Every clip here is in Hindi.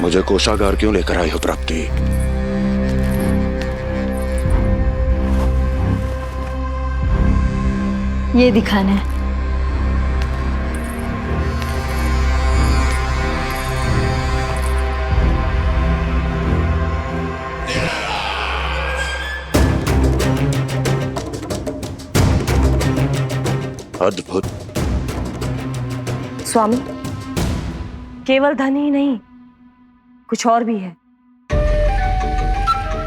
मुझे कोषागार क्यों लेकर आई हो प्राप्ति? ये दिखाना है। अद्भुत। स्वामी, केवल धन ही नहीं, कुछ और भी है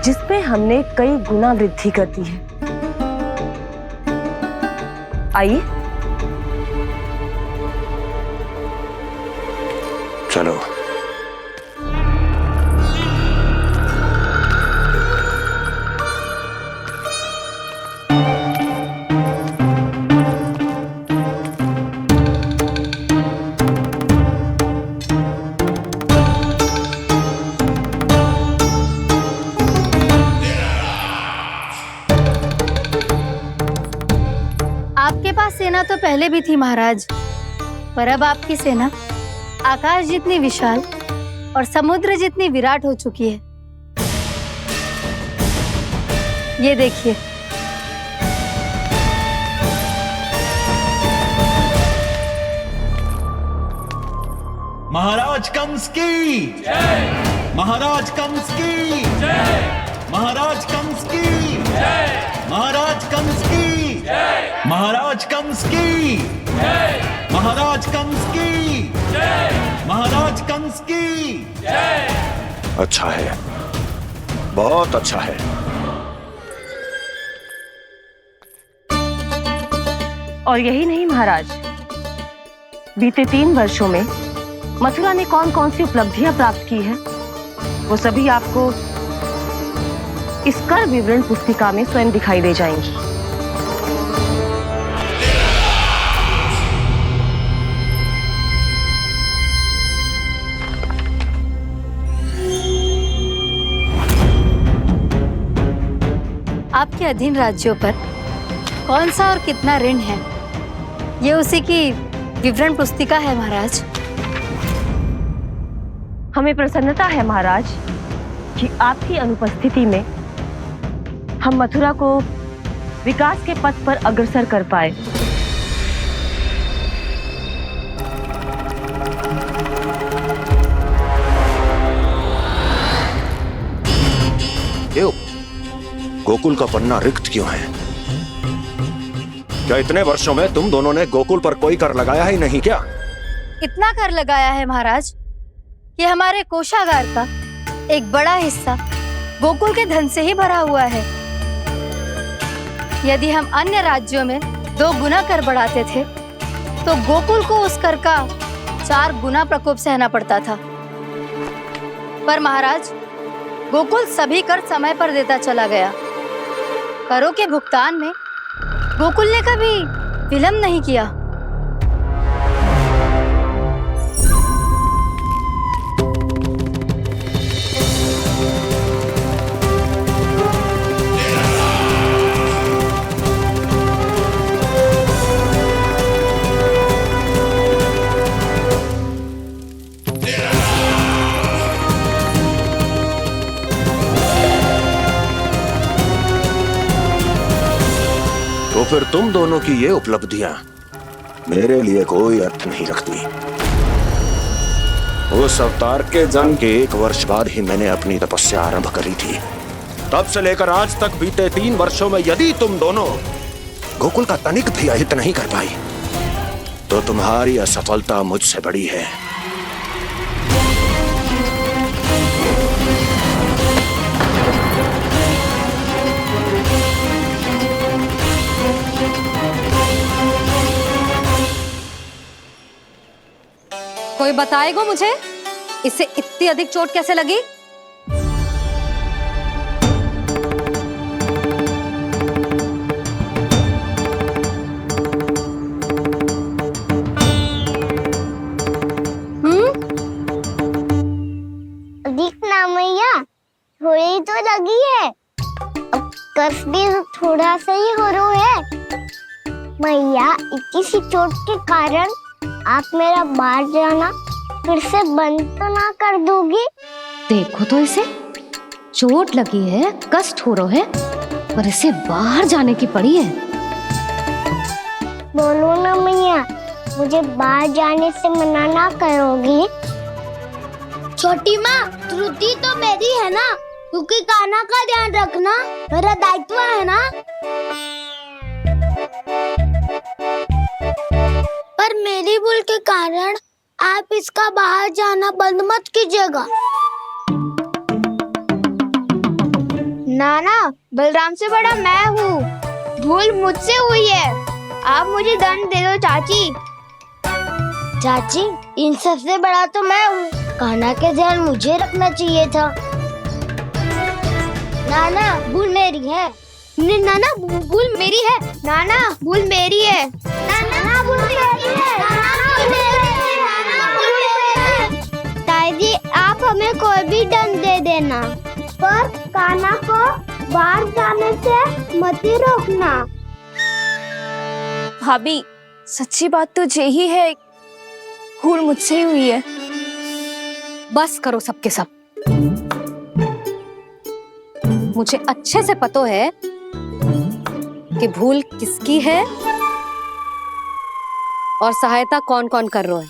जिसमें हमने कई गुना वृद्धि कर दी है। आइए चलो। आपके पास सेना तो पहले भी थी महाराज, पर अब आपकी सेना आकाश जितनी विशाल और समुद्र जितनी विराट हो चुकी है। ये देखिए। महाराज कंस की जय। महाराज कंस की जय। महाराज कंस की जय। महाराज कंस की जय। महाराज कंस की जय। महाराज कंस की जय। महाराज कंस की जय। अच्छा है, बहुत अच्छा है। और यही नहीं महाराज, बीते 3 वर्षों में मथुरा ने कौन कौन सी उपलब्धियां प्राप्त की है, वो सभी आपको इस कर विवरण पुस्तिका में स्वयं दिखाई दे जाएंगी। आपके अधीन राज्यों पर कौन सा और कितना ऋण है, ये उसी की विवरण पुस्तिका है महाराज। हमें प्रसन्नता है महाराज कि आपकी अनुपस्थिति में हम मथुरा को विकास के पथ पर अग्रसर कर पाए। क्यों? गोकुल का पन्ना रिक्त क्यों है? क्या इतने वर्षों में तुम दोनों ने गोकुल पर कोई कर लगाया ही नहीं क्या? इतना कर लगाया है महाराज कि हमारे कोषागार का एक बड़ा हिस्सा गोकुल के धन से ही भरा हुआ है। यदि हम अन्य राज्यों में 2 गुना कर बढ़ाते थे तो गोकुल को उस कर का 4 गुना प्रकोप सहना पड़ता था। पर महाराज, गोकुल सभी कर समय पर देता चला गया। करों के भुगतान में गोकुल ने कभी विलंब नहीं किया। तो फिर तुम दोनों की ये उपलब्धियां मेरे लिए कोई अर्थ नहीं रखती। उस अवतार के जन्म के 1 वर्ष बाद ही मैंने अपनी तपस्या आरंभ करी थी। तब से लेकर आज तक बीते 3 वर्षों में यदि तुम दोनों गोकुल का तनिक भी अहित नहीं कर पाई तो तुम्हारी असफलता मुझसे बड़ी है। कोई बताएगा मुझे इसे इतनी अधिक चोट कैसे लगी? अधिक ना मैया, थोड़ी तो लगी है। अब कफ भी थोड़ा सा ही हो रहा है। मैया, इतनी सी चोट के कारण आप मेरा बाहर जाना फिर से बंद तो ना कर दोगी? देखो तो इसे, चोट लगी है, कष्ट हो रहा है, पर इसे बाहर जाने की पड़ी है। बोलो ना मैया, मुझे बाहर जाने से मना ना करोगी? छोटी माँ, त्रुटि तो मेरी है ना, क्योंकि कान्हा का ध्यान रखना मेरा दायित्व है ना। पर मेरी भूल के कारण आप इसका बाहर जाना बंद मत कीजिएगा। नाना, बलराम से बड़ा मैं हूँ, भूल मुझसे हुई है, आप मुझे दंड दे दो चाची। चाची, इन सबसे बड़ा तो मैं हूँ, कान्हा के ध्यान मुझे रखना चाहिए था। नाना, भूल मेरी है। नाना, भूल मेरी है। नाना, भूल मेरी है। नाना, भूल मेरी है। नाना, भूल मेरी है। नाना, भूल मेरी है। ताई जी, आप हमें कोई भी दंड दे देना, पर कान्हा को बाहर जाने से मत ही रोकना। भाभी, सच्ची बात तो यही है, भूल मुझसे ही हुई है। बस करो सबके सब। मुझे अच्छे से पता है कि भूल किसकी है और सहायता कौन कौन कर रहा है।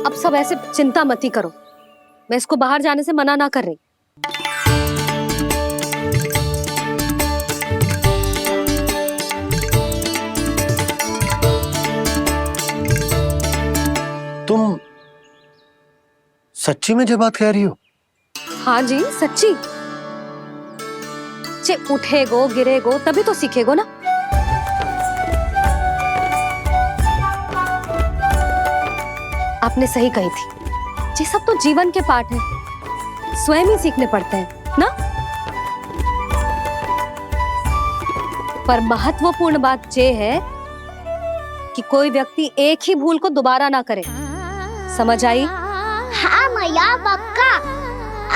अब सब ऐसे चिंता मत ही करो, मैं इसको बाहर जाने से मना ना कर रही। तुम सच्ची में जो बात कह रही हो? हाँ जी, सच्ची। जे उठेगो गिरेगो तभी तो सीखेगो ना। आपने सही कही थी, ये सब तो जीवन के पाठ है, स्वयं ही सीखने पड़ते हैं ना। पर महत्वपूर्ण बात ये है कि कोई व्यक्ति एक ही भूल को दोबारा ना करे, समझ आई? हाँ मैया, पक्का।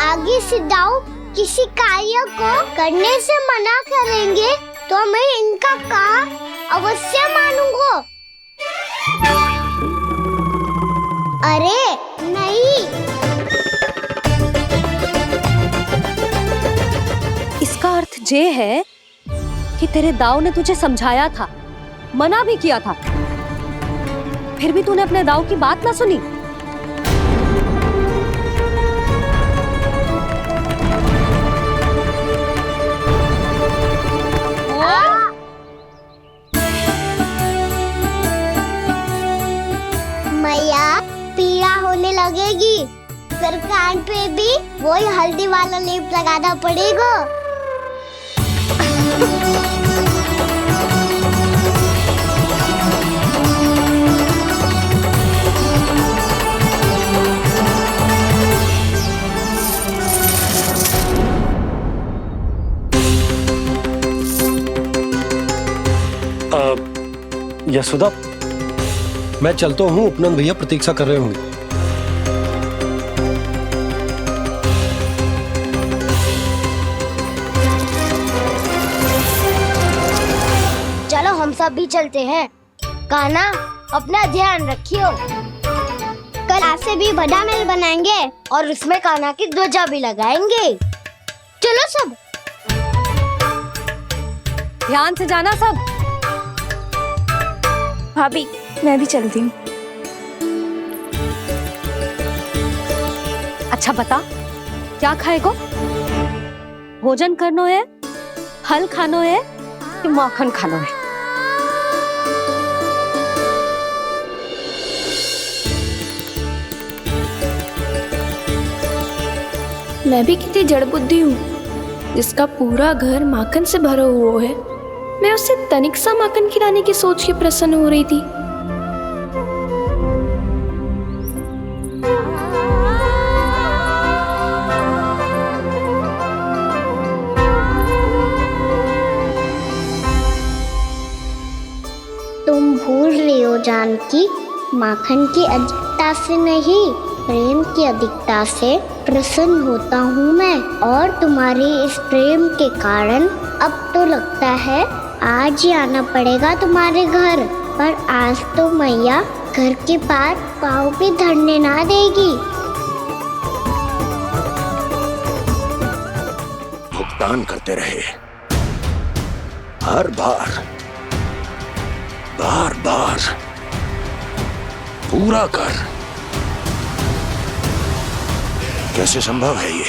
आगे से जाओ किसी कार्य को करने से मना करेंगे तो मैं इनका कहा अवश्य मानूंगा। अरे नहीं। इसका अर्थ ये है कि तेरे दाऊ ने तुझे समझाया था, मना भी किया था, फिर भी तूने अपने दाऊ की बात ना सुनी। मैया, पीड़ा होने लगेगी, फिर कान पे भी वही हल्दी वाला लेप लगाना पड़ेगा। यशोदा, मैं चलता हूँ, उपनंद भैया प्रतीक्षा कर रहे होंगे। चलो हम सब भी चलते हैं। कान्हा, अपना ध्यान रखियो। कल आज से भी बड़ा महल बनाएंगे और उसमें कान्हा की ध्वजा भी लगाएंगे। चलो सब। ध्यान से जाना सब। भाभी, मैं भी चलती हूँ। अच्छा बता, क्या खाएगो? भोजन करनो है, फल खानो है कि माखन खानो है? मैं भी कितनी जड़ बुद्धि हूँ, जिसका पूरा घर माखन से भरा हुआ है। मैं उससे तनिक सा माखन खिलाने की सोच के प्रसन्न हो रही थी। तुम भूल रही हो जानकी, माखन की अधिकता से नहीं, प्रेम की अधिकता से प्रसन्न होता हूँ मैं, और तुम्हारी इस प्रेम के कारण अब तो लगता है आज ही आना पड़ेगा तुम्हारे घर, पर आज तो मैया घर के पार पाँव भी धरने ना देगी। भुगतान करते रहे, हर बार बार बार पूरा कर। कैसे संभव है ये?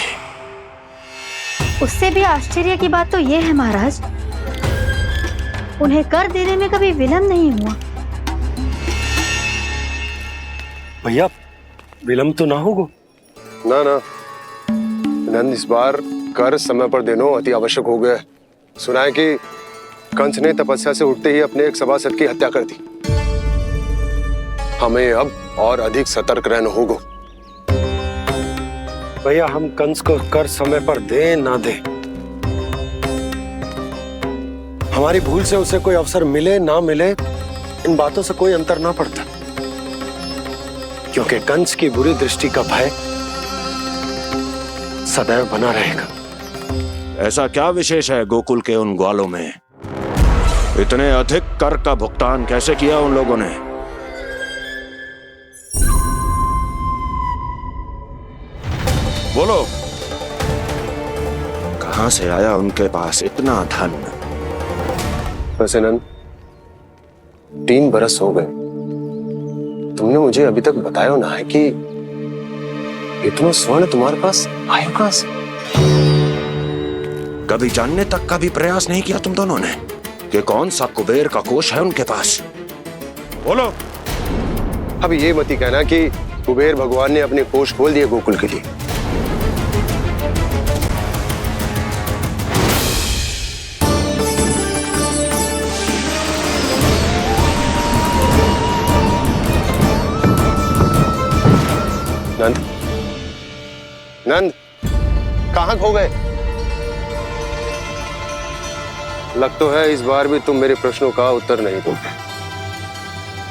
उससे भी आश्चर्य की बात तो ये है महाराज, उन्हें कर देने में कभी विलम्ब नहीं हुआ। भैया विलम्ब तो ना होगा? ना ना नंद, इस बार कर समय पर देना अति आवश्यक हो गया। सुना है कि कंस ने तपस्या से उठते ही अपने एक सभासद की हत्या कर दी। हमें अब और अधिक सतर्क रहना होगा। भैया हम कंस को कर समय पर दे ना दे, हमारी भूल से उसे कोई अवसर मिले ना मिले, इन बातों से कोई अंतर ना पड़ता, क्योंकि कंस की बुरी दृष्टि का भय सदैव बना रहेगा। ऐसा क्या विशेष है गोकुल के उन ग्वालों में? इतने अधिक कर का भुगतान कैसे किया उन लोगों ने? बोलो, कहां से आया उनके पास इतना धन? वैसे नंद, 3 बरस हो गए, तुमने मुझे अभी तक बताया ना है कि इतना स्वर्ण तुम्हारे पास आया कहां से? कभी जानने तक का भी प्रयास नहीं किया तुम दोनों ने कि कौन सा कुबेर का कोष है उनके पास? बोलो। अब ये मत ही कहना कि कुबेर भगवान ने अपने कोष खोल दिए गोकुल के लिए। नंद, नंद, कहां खो गए? लग तो है इस बार भी तुम मेरे प्रश्नों का उत्तर नहीं दोगे।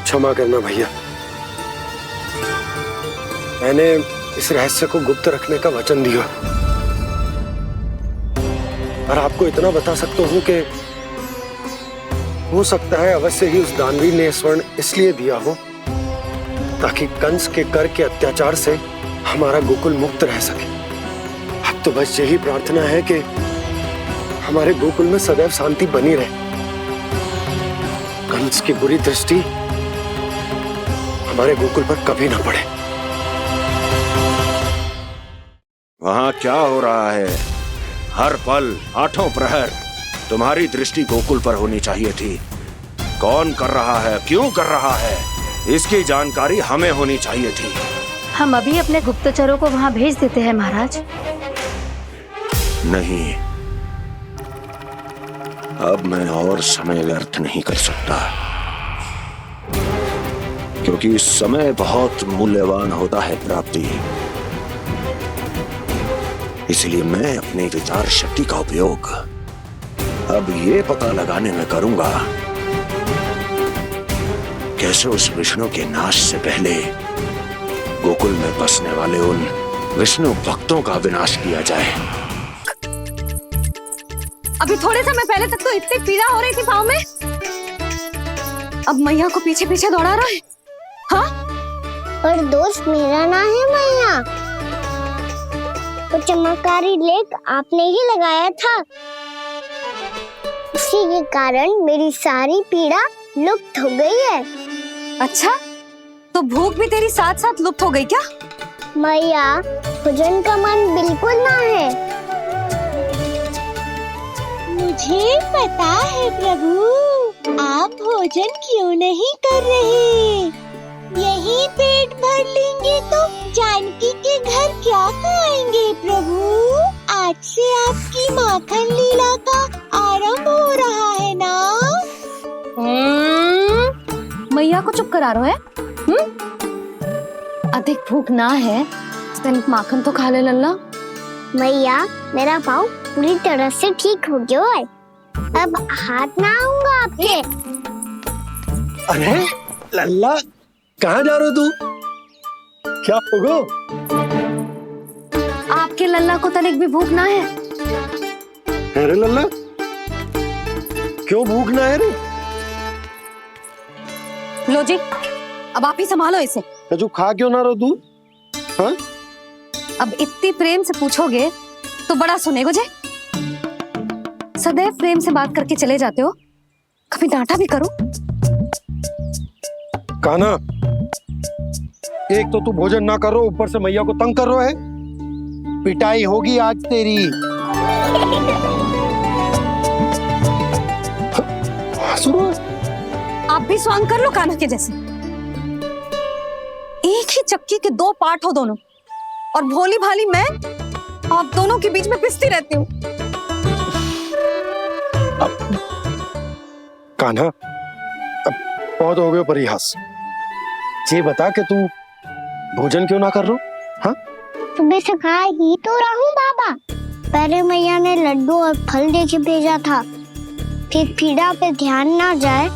क्षमा करना भैया, मैंने इस रहस्य को गुप्त रखने का वचन दिया, और आपको इतना बता सकता हूं कि हो सकता है अवश्य ही उस दानवीर ने स्वर्ण इसलिए दिया हो ताकि कंस के कर के अत्याचार से हमारा गोकुल मुक्त रह सके। अब तो बस यही प्रार्थना है कि हमारे गोकुल में सदैव शांति बनी रहे, कंस की बुरी दृष्टि हमारे गोकुल पर कभी ना पड़े। वहां क्या हो रहा है? हर पल, आठों प्रहर तुम्हारी दृष्टि गोकुल पर होनी चाहिए थी। कौन कर रहा है, क्यों कर रहा है, इसकी जानकारी हमें होनी चाहिए थी। हम अभी अपने गुप्तचरों को वहां भेज देते हैं महाराज। नहीं, अब मैं और समय व्यर्थ नहीं कर सकता, क्योंकि समय बहुत मूल्यवान होता है प्राप्ति। इसलिए मैं अपनी विचार शक्ति का उपयोग अब ये पता लगाने में करूंगा कैसे उस विष्णु के नाश से पहले गोकुल में बसने वाले उन विष्णु भक्तों का विनाश किया जाए। अभी थोड़े समय पहले तक तो इतनी पीड़ा हो रही थी पाँव में, अब मैया को पीछे पीछे दौड़ा रहा है। हाँ? पर दोस्त मेरा ना है मैया, तो चमत्कारी लेख आपने ही लगाया था, उसी के कारण मेरी सारी पीड़ा लुप्त हो गई है। अच्छा, तो भूख भी तेरी साथ साथ लुप्त हो गई क्या? मैया, भोजन का मन बिल्कुल ना है। मुझे पता है प्रभु, आप भोजन क्यों नहीं कर रहे। यही पेट भर लेंगे तो जानकी के घर क्या खाएंगे प्रभु। आज से आपकी माखन लीला का आरंभ हो रहा है ना। मैया को चुप करा रहे हैं? अधिक भूख ना है, तनिक माखन तो खा ले लल्ला। मैया, मेरा पाँव पूरी तरह से ठीक हो गया है, अब हाथ ना आऊंगा आपके। अरे लल्ला, कहाँ जा रहे हो तू? क्या होगा? आपके लल्ला को तनिक भी भूख ना है? अरे लल्ला, क्यों भूख ना है रे? लो जी, अब आप ही संभालो इसे। कजू खा क्यों ना रो तू? हाँ? अब इतनी प्रेम से पूछोगे तो बड़ा सुनेगो जे। सदैव प्रेम से बात करके चले जाते हो, कभी डांटा भी करो। कान्हा, एक तो तू भोजन ना कर रो, ऊपर से मैया को तंग कर रो है। पिटाई होगी आज तेरी। आप भी स्वांग कर लो कान्हा के जैसे। एक ही चक्की के दो पार्ट हो दोनों, और भोली भाली मैं आप दोनों के बीच में पिसती रहती हूँ। कान्हा, अब बहुत हो गए परिहास। ये बता कि तू भोजन क्यों ना कर रो? हाँ? सुबह से खा ही तो रहा हूँ बाबा। पहले मैया ने लड्डू और फल दे के भेजा था, फिर पीड़ा पे ध्यान ना जाए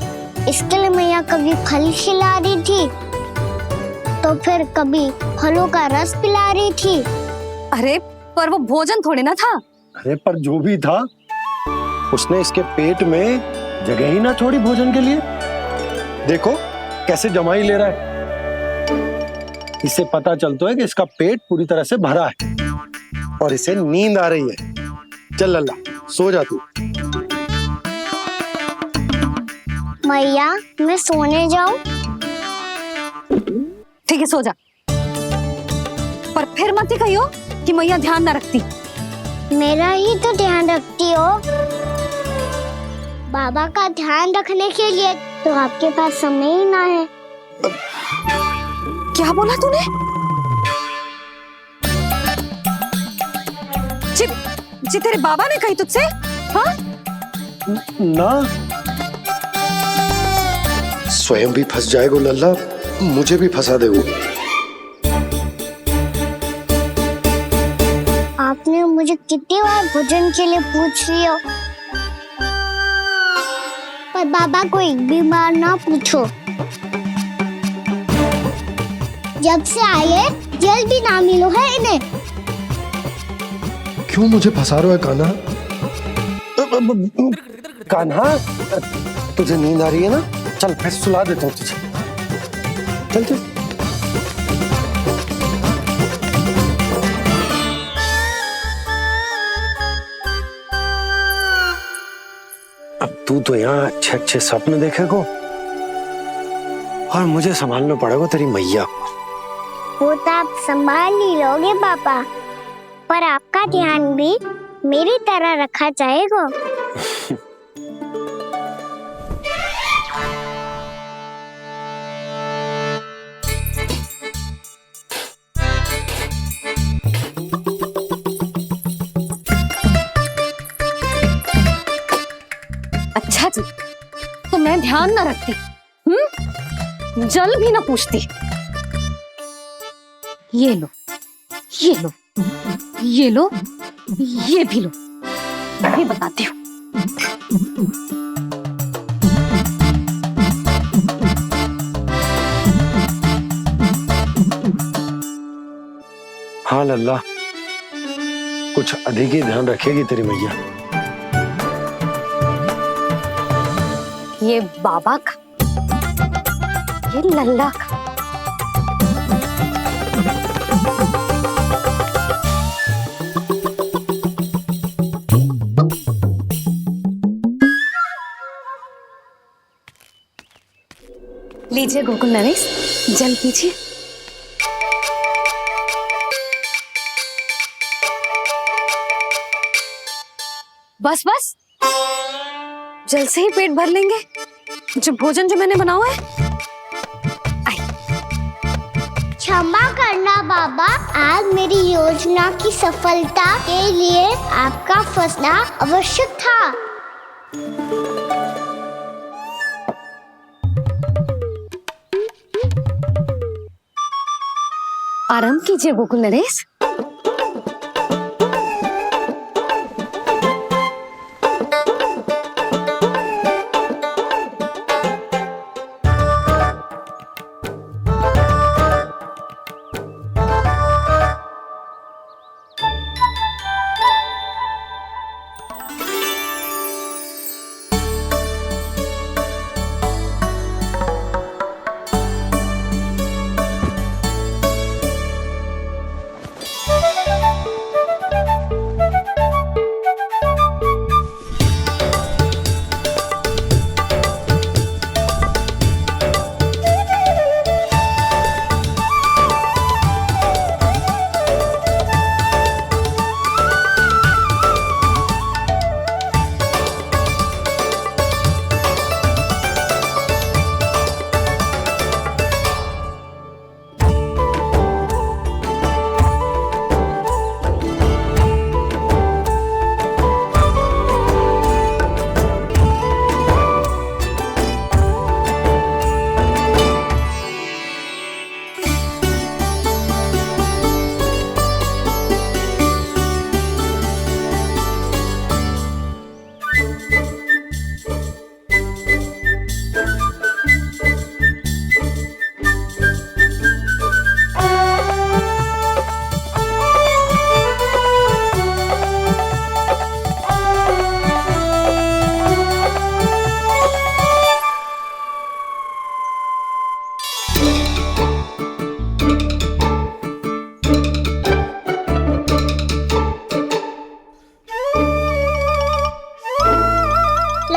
इसके लिए मैया कभी फल खिला रही थी तो फिर कभी फलों का रस पिला रही थी। अरे पर वो भोजन थोड़े ना था। अरे पर जो भी था, उसने इसके पेट में जगह ही ना छोड़ी भोजन के लिए। देखो कैसे जमाई ले रहा है। इससे पता चलता है कि इसका पेट पूरी तरह से भरा है और इसे नींद आ रही है। चल लल्ला, सो जा तू। मैया, मैं सोने जाऊं? ठीक है, सो जा। पर फिर मत ही कहियो कि मैया ध्यान ना रखती। मेरा ही तो ध्यान रखती हो। बाबा का ध्यान रखने के लिए तो आपके पास समय ही ना है। क्या बोला तूने? जी तेरे बाबा ने कही तुझसे? हाँ? ना, स्वयं भी फंस जाएगो लल्ला, मुझे भी फंसा देगो। आपने मुझे कितनी बार भोजन के लिए पूछ लिया, पर बाबा को एक भी बार ना पूछो। जब से आए जल भी ना मिलो है इन्हें। क्यों मुझे फंसा रहा है कान्हा? कान्हा, तुझे नींद आ रही है ना? चल मैं सुला देता हूँ तुझे। चल चल। अब तू तो यहाँ अच्छे अच्छे सपने देखेगो और मुझे संभालना पड़ेगा तेरी मैया को। वो तो आप संभाल ही लोगे पापा, पर आपका ध्यान भी मेरी तरह रखा जाएगा। अच्छा जी, तो मैं ध्यान ना रखती, जल भी ना पूछती। ये लो, ये लो, ये लो, ये भी लो, मैं भी बताती हूँ। हाँ लल्ला, कुछ अधिक ही ध्यान रखेगी तेरी मैया। ये बाबा का, ये लल्ला का। लीजिए गोकुल नरेश, जल पीजिए। बस बस, जल से ही पेट भर लेंगे। जो भोजन जो मैंने बनाया है। क्षमा करना बाबा, आज मेरी योजना की सफलता के लिए आपका फंसना आवश्यक था। आराम कीजिए गोकुल नरेश।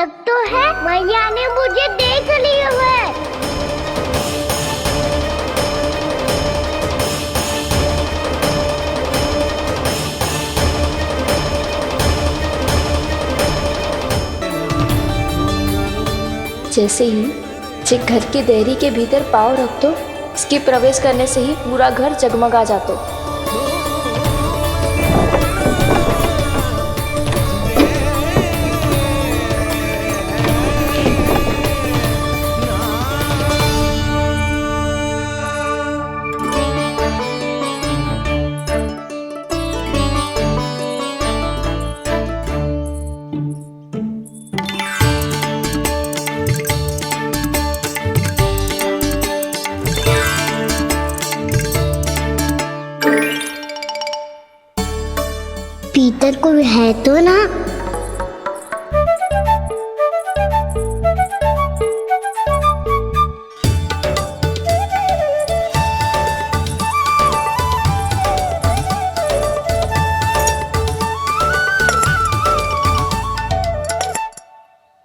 लग तो है मैया ने मुझे देख लिया है। जैसे ही जे घर की देहरी के भीतर पाँव रख दो, इसके प्रवेश करने से ही पूरा घर जगमगा जातो। भीतर कोई है तो ना?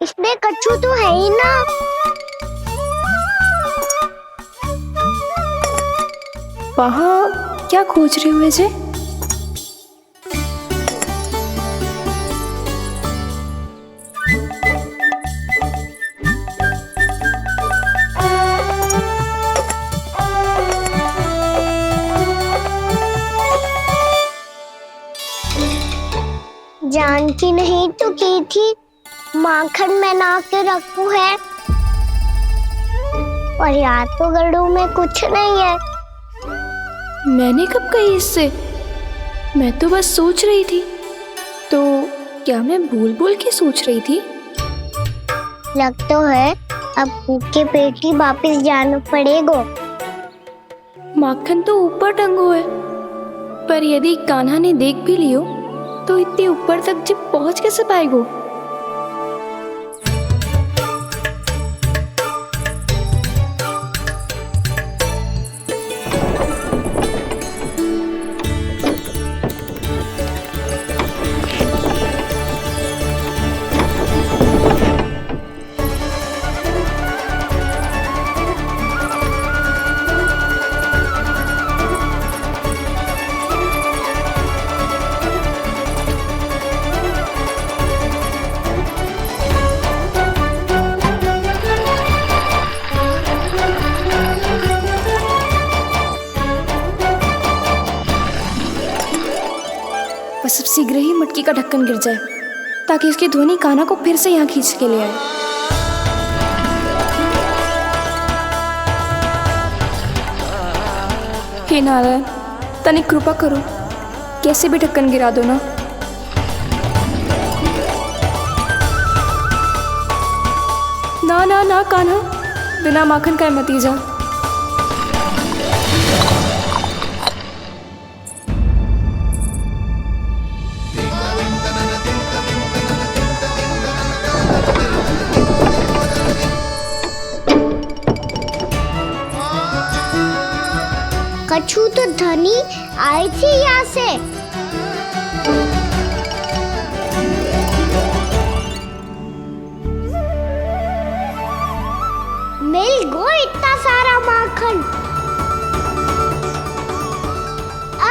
इसमें कच्छू तो है ही ना। वहाँ क्या खोज रहे हुए जे? जानती नहीं तो की थी माखन में ना के रखू है, और यहाँ तो गड़ू में कुछ नहीं है। मैंने कब कही इससे? मैं तो बस सोच रही थी। तो क्या मैं भूल भूल के सोच रही थी? लग तो है अब भूखे पेट ही वापिस जाना पड़ेगा। माखन तो ऊपर टंगो है, पर यदि कान्हा ने देख भी लियो तो इतने ऊपर तक जब पहुंच कैसे पाएगो? बस अब शीघ्र ही मटकी का ढक्कन गिर जाए ताकि उसकी ध्वनि कान्हा को फिर से यहाँ खींच के ले आए। हे नारायण, तनिक कृपा करो, कैसे भी ढक्कन गिरा दो ना। ना ना ना कान्हा, बिना माखन का मती जा। कछू तो धनी आई थी यहाँ से। मिल गो इतना सारा माखन,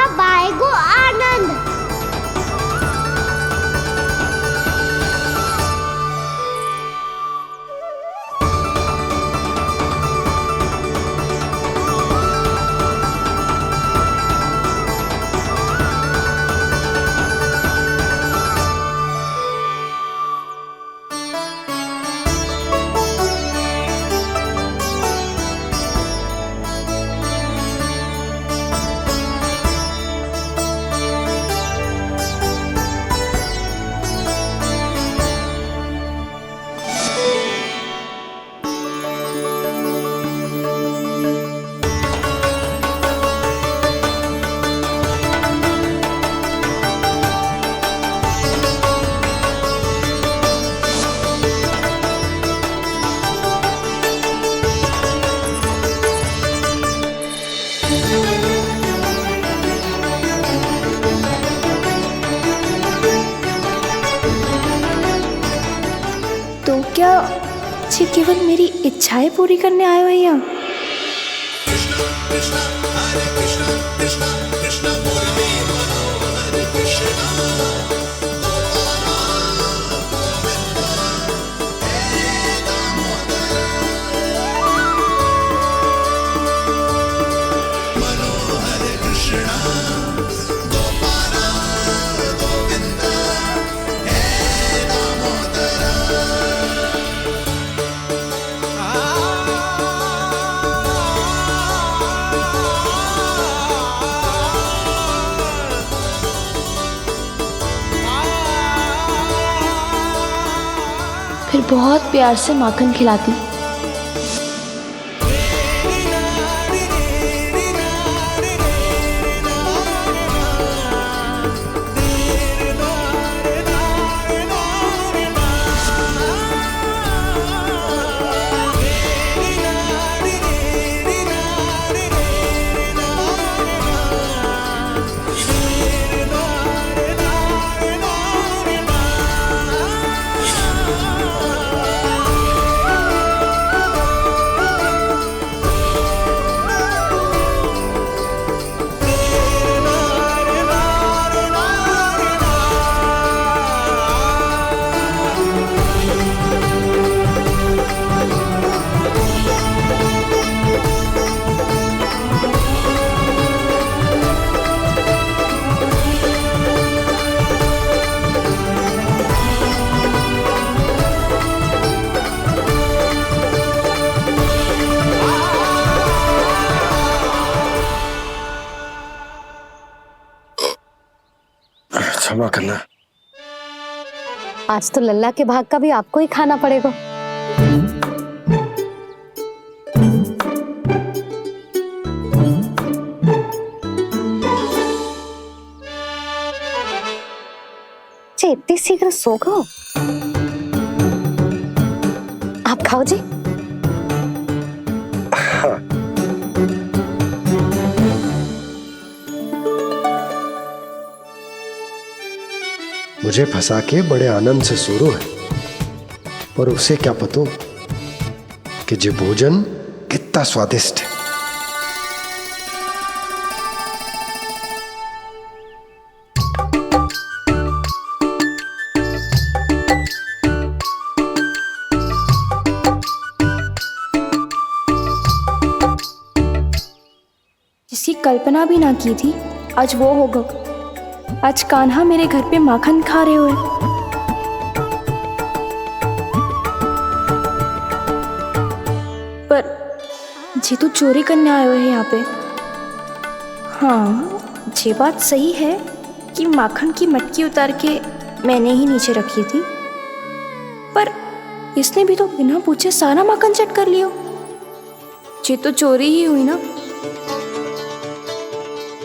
अब आएगो आनंद। तो क्या ये केवल मेरी इच्छाएं पूरी करने आए हो यहाँ? फिर बहुत प्यार से माखन खिलाती। क्षमा करना। आज तो लल्ला के भाग का भी आपको ही खाना पड़ेगा। इतनी शीघ्र सो गो? आप खाओ जी। हाँ। मुझे फंसा के बड़े आनंद से सो रो है, पर उसे क्या पता कि ये भोजन कितना स्वादिष्ट है। जिसकी कल्पना भी ना की थी आज वो होगा। आज कान्हा मेरे घर पे माखन खा रहे हुए। पर जी तो चोरी करने आए हुए हैं यहाँ पे। हाँ, ये बात सही है कि माखन की मटकी उतार के मैंने ही नीचे रखी थी, पर इसने भी तो बिना पूछे सारा माखन चट कर लिया। ये तो चोरी ही हुई ना।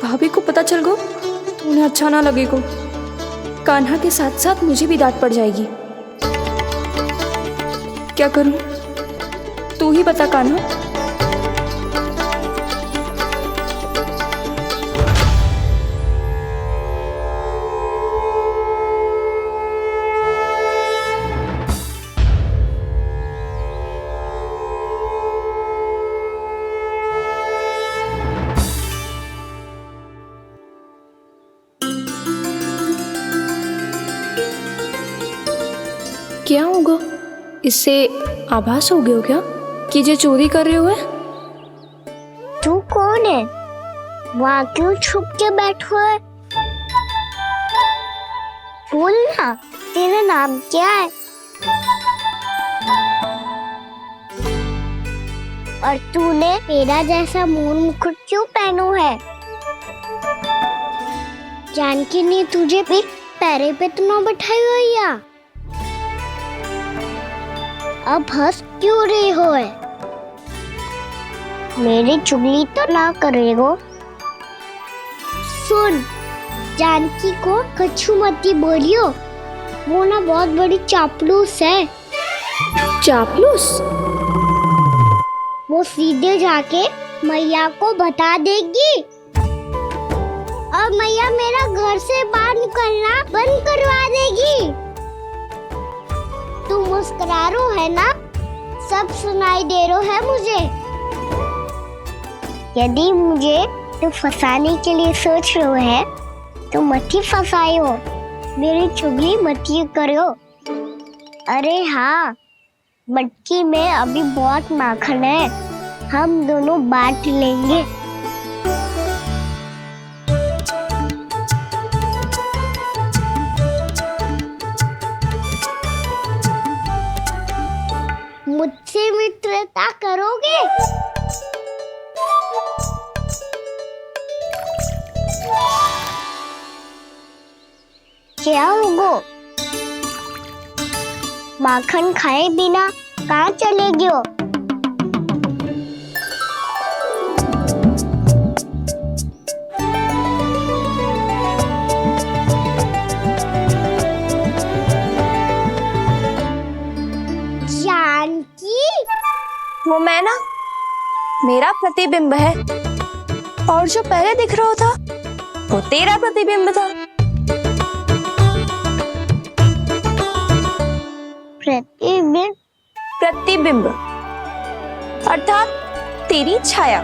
भाभी को पता चल गो तो उन्हें अच्छा ना लगेगा। कान्हा के साथ साथ मुझे भी डांट पड़ जाएगी। क्या करूं? तू ही बता कान्हा। क्या होगा? इससे आभास हो गया क्या कि ये चोरी कर रहे हुए? तू कौन है? वहाँ क्यों छुप के बैठो है? बोल ना, तेरा नाम क्या है? और तूने मेरा जैसा मोर मुकुट क्यों पहनो है? जानकी ने तुझे भी पैरे पे तो ना बैठाई हुई है। अब हंस क्यों रही हो है? मेरी चुगली तो ना करेगो। सुन, जानकी को कछु मती बोलियो, वो ना बहुत बड़ी चापलूस है। चापलूस? वो सीधे जाके मैया को बता देगी और मैया मेरा घर से बाहर निकलना बंद करवा देगी। तुम मुस्कुरा रो है ना, सब सुनाई दे रो है मुझे। यदि मुझे तो फंसाने के लिए सोच रहे हो है तो मत ही फंसायो, मेरी चुगली मत ही करो। अरे हाँ, मटकी में अभी बहुत माखन है, हम दोनों बांट लेंगे। मुझसे मित्रता करोगे? क्या होगो? माखन खाए बिना कहाँ चले गयो? जानकी, वो मैं ना, मेरा प्रतिबिंब है, और जो पहले दिख रहा था वो तेरा प्रतिबिंब था। प्रतिबिंब? प्रतिबिंब अर्थात तेरी छाया।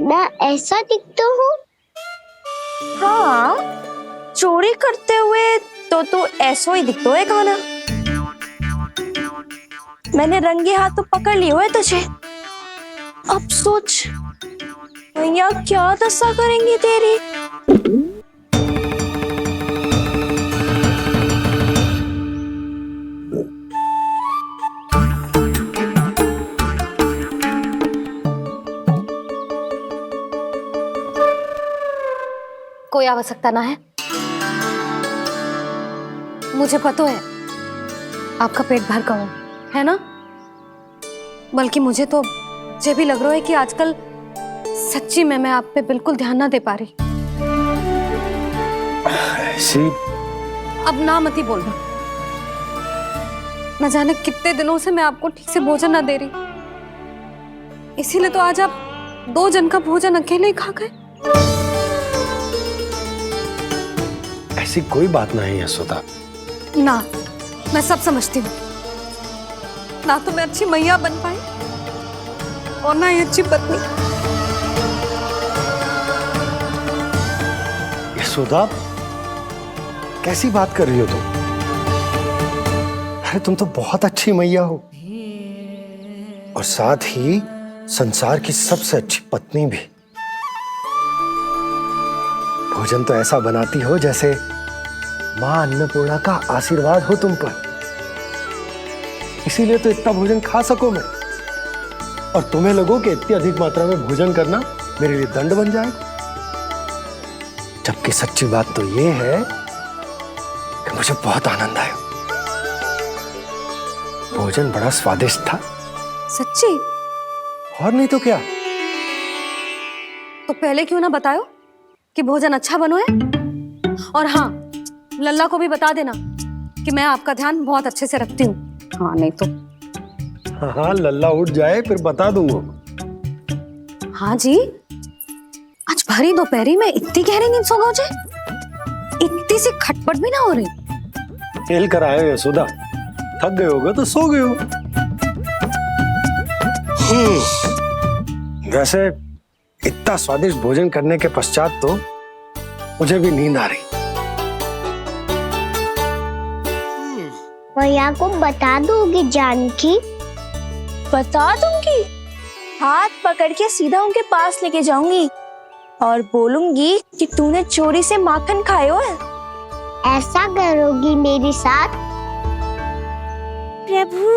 मैं ऐसा दिखता हूँ? हाँ, चोरी करते हुए तो तू ऐसो ही दिखतो है खाना। मैंने रंगे हाथ तो पकड़ लिए हुए तुझे। अब सोच भैया क्या दशा करेंगी तेरी। कोई आवश्यकता ना है, मुझे पता है आपका पेट भर गया है ना। बल्कि मुझे तो ये भी लग रहा है कि आजकल सच्ची में मैं आप पे बिल्कुल ध्यान ना दे पा रही। ऐसी अब ना मत ही बोलना, न जाने कितने दिनों से मैं आपको ठीक से भोजन ना दे रही, इसीलिए तो आज आप 2 जन का भोजन अकेले ही खा गए। ऐसी कोई बात नहीं यशोदा। ना, मैं सब समझती हूँ, ना तो मैं अच्छी मैया बन पाई और ना ही अच्छी पत्नी। यशोदा, कैसी बात कर रही हो तुम? अरे तुम तो बहुत अच्छी मैया हो, और साथ ही संसार की सबसे अच्छी पत्नी भी। भोजन तो ऐसा बनाती हो जैसे मां अन्नपूर्णा का आशीर्वाद हो तुम पर। इसीलिए तो इतना भोजन खा सको मैं, और तुम्हें लगो कि इतनी अधिक मात्रा में भोजन करना मेरे लिए दंड बन जाए। जबकि सच्ची बात तो ये है कि मुझे बहुत आनंद आया। भोजन बड़ा स्वादिष्ट था। सच्ची? और नहीं तो क्या। तो पहले क्यों ना बताओ कि भोजन अच्छा बनो है। और हाँ, लल्ला को भी बता देना कि मैं आपका ध्यान बहुत अच्छे से रखती हूँ। हाँ नहीं तो। हाँ, लल्ला उठ जाए फिर बता दूंगा। हाँ जी, आज भरी दोपहरी में इतनी गहरी नींद सो गए, इतनी सी खटपट भी ना हो रही। खेल कर आए हो यशोदा, थक गए होगे तो सो गए हो। वैसे इतना स्वादिष्ट भोजन करने के पश्चात तो मुझे भी नींद आ रही। भैया को बता दोगी जानकी? बता दूंगी, हाथ पकड़ के सीधा उनके पास लेके जाऊंगी और बोलूंगी कि तूने चोरी से माखन खाया है। ऐसा करोगी मेरे साथ? प्रभु,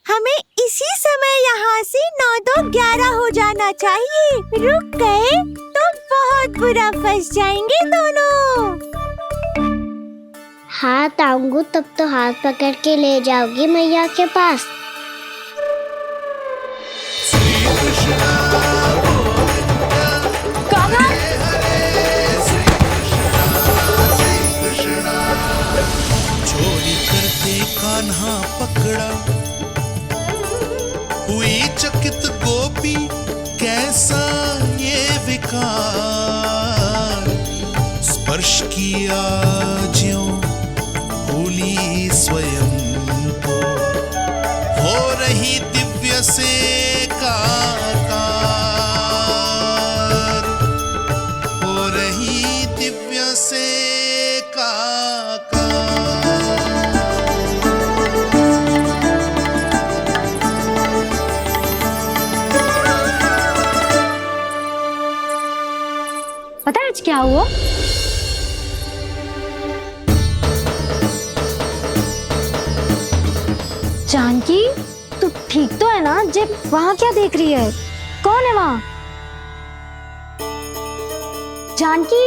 हमें इसी समय यहाँ से 9-2-11 हो जाना चाहिए। रुक गए तो बहुत बुरा फंस जाएंगे दोनों। हाथ आऊंगी तब तो हाथ पकड़ के ले जाओगी मैया के पास। चोरी करते कान्हा पकड़ा, हुई चकित गोपी कैसा ये विकार। स्पर्श किया ज्यों भूली स्वयं को, हो रही दिव्य से काकार, हो रही दिव्य से काकार। पता है आज क्या हुआ? जानकी, तू ठीक तो है ना? जब वहां क्या देख रही है? कौन है वहां? जानकी,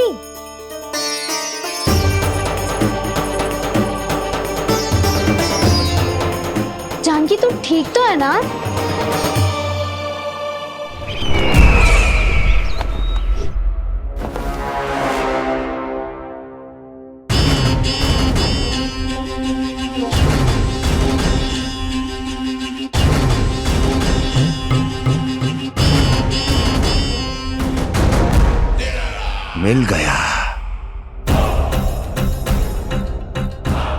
जानकी तू ठीक तो है ना? मिल गया।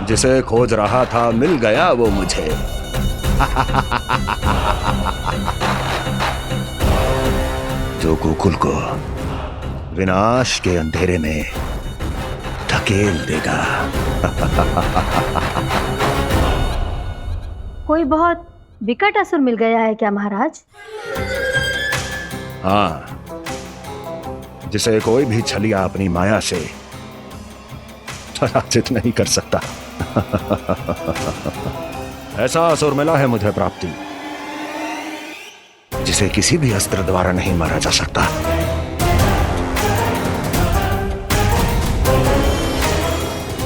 जिसे खोज रहा था मिल गया वो मुझे। जो गोकुल को विनाश के अंधेरे में धकेल देगा। कोई बहुत विकट असुर मिल गया है क्या महाराज? हाँ, जिसे कोई भी छलिया अपनी माया से पराजित नहीं कर सकता। ऐसा असुर मिला है मुझे प्राप्ति, जिसे किसी भी अस्त्र द्वारा नहीं मारा जा सकता।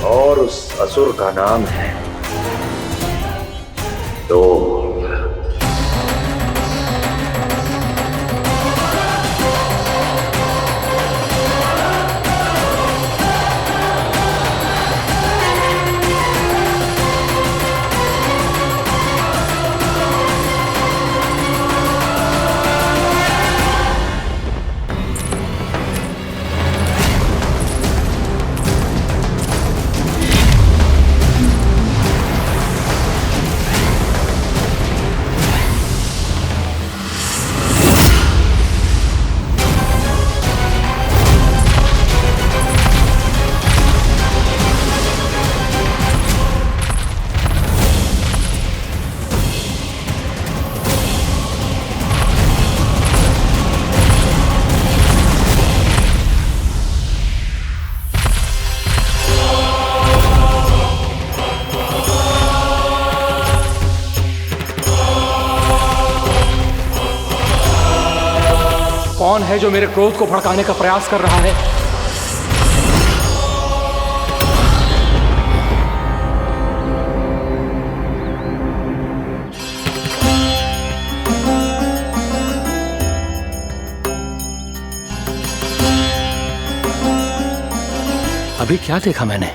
और उस असुर का नाम है दो। कौन है जो मेरे क्रोध को भड़काने का प्रयास कर रहा है? अभी क्या देखा मैंने?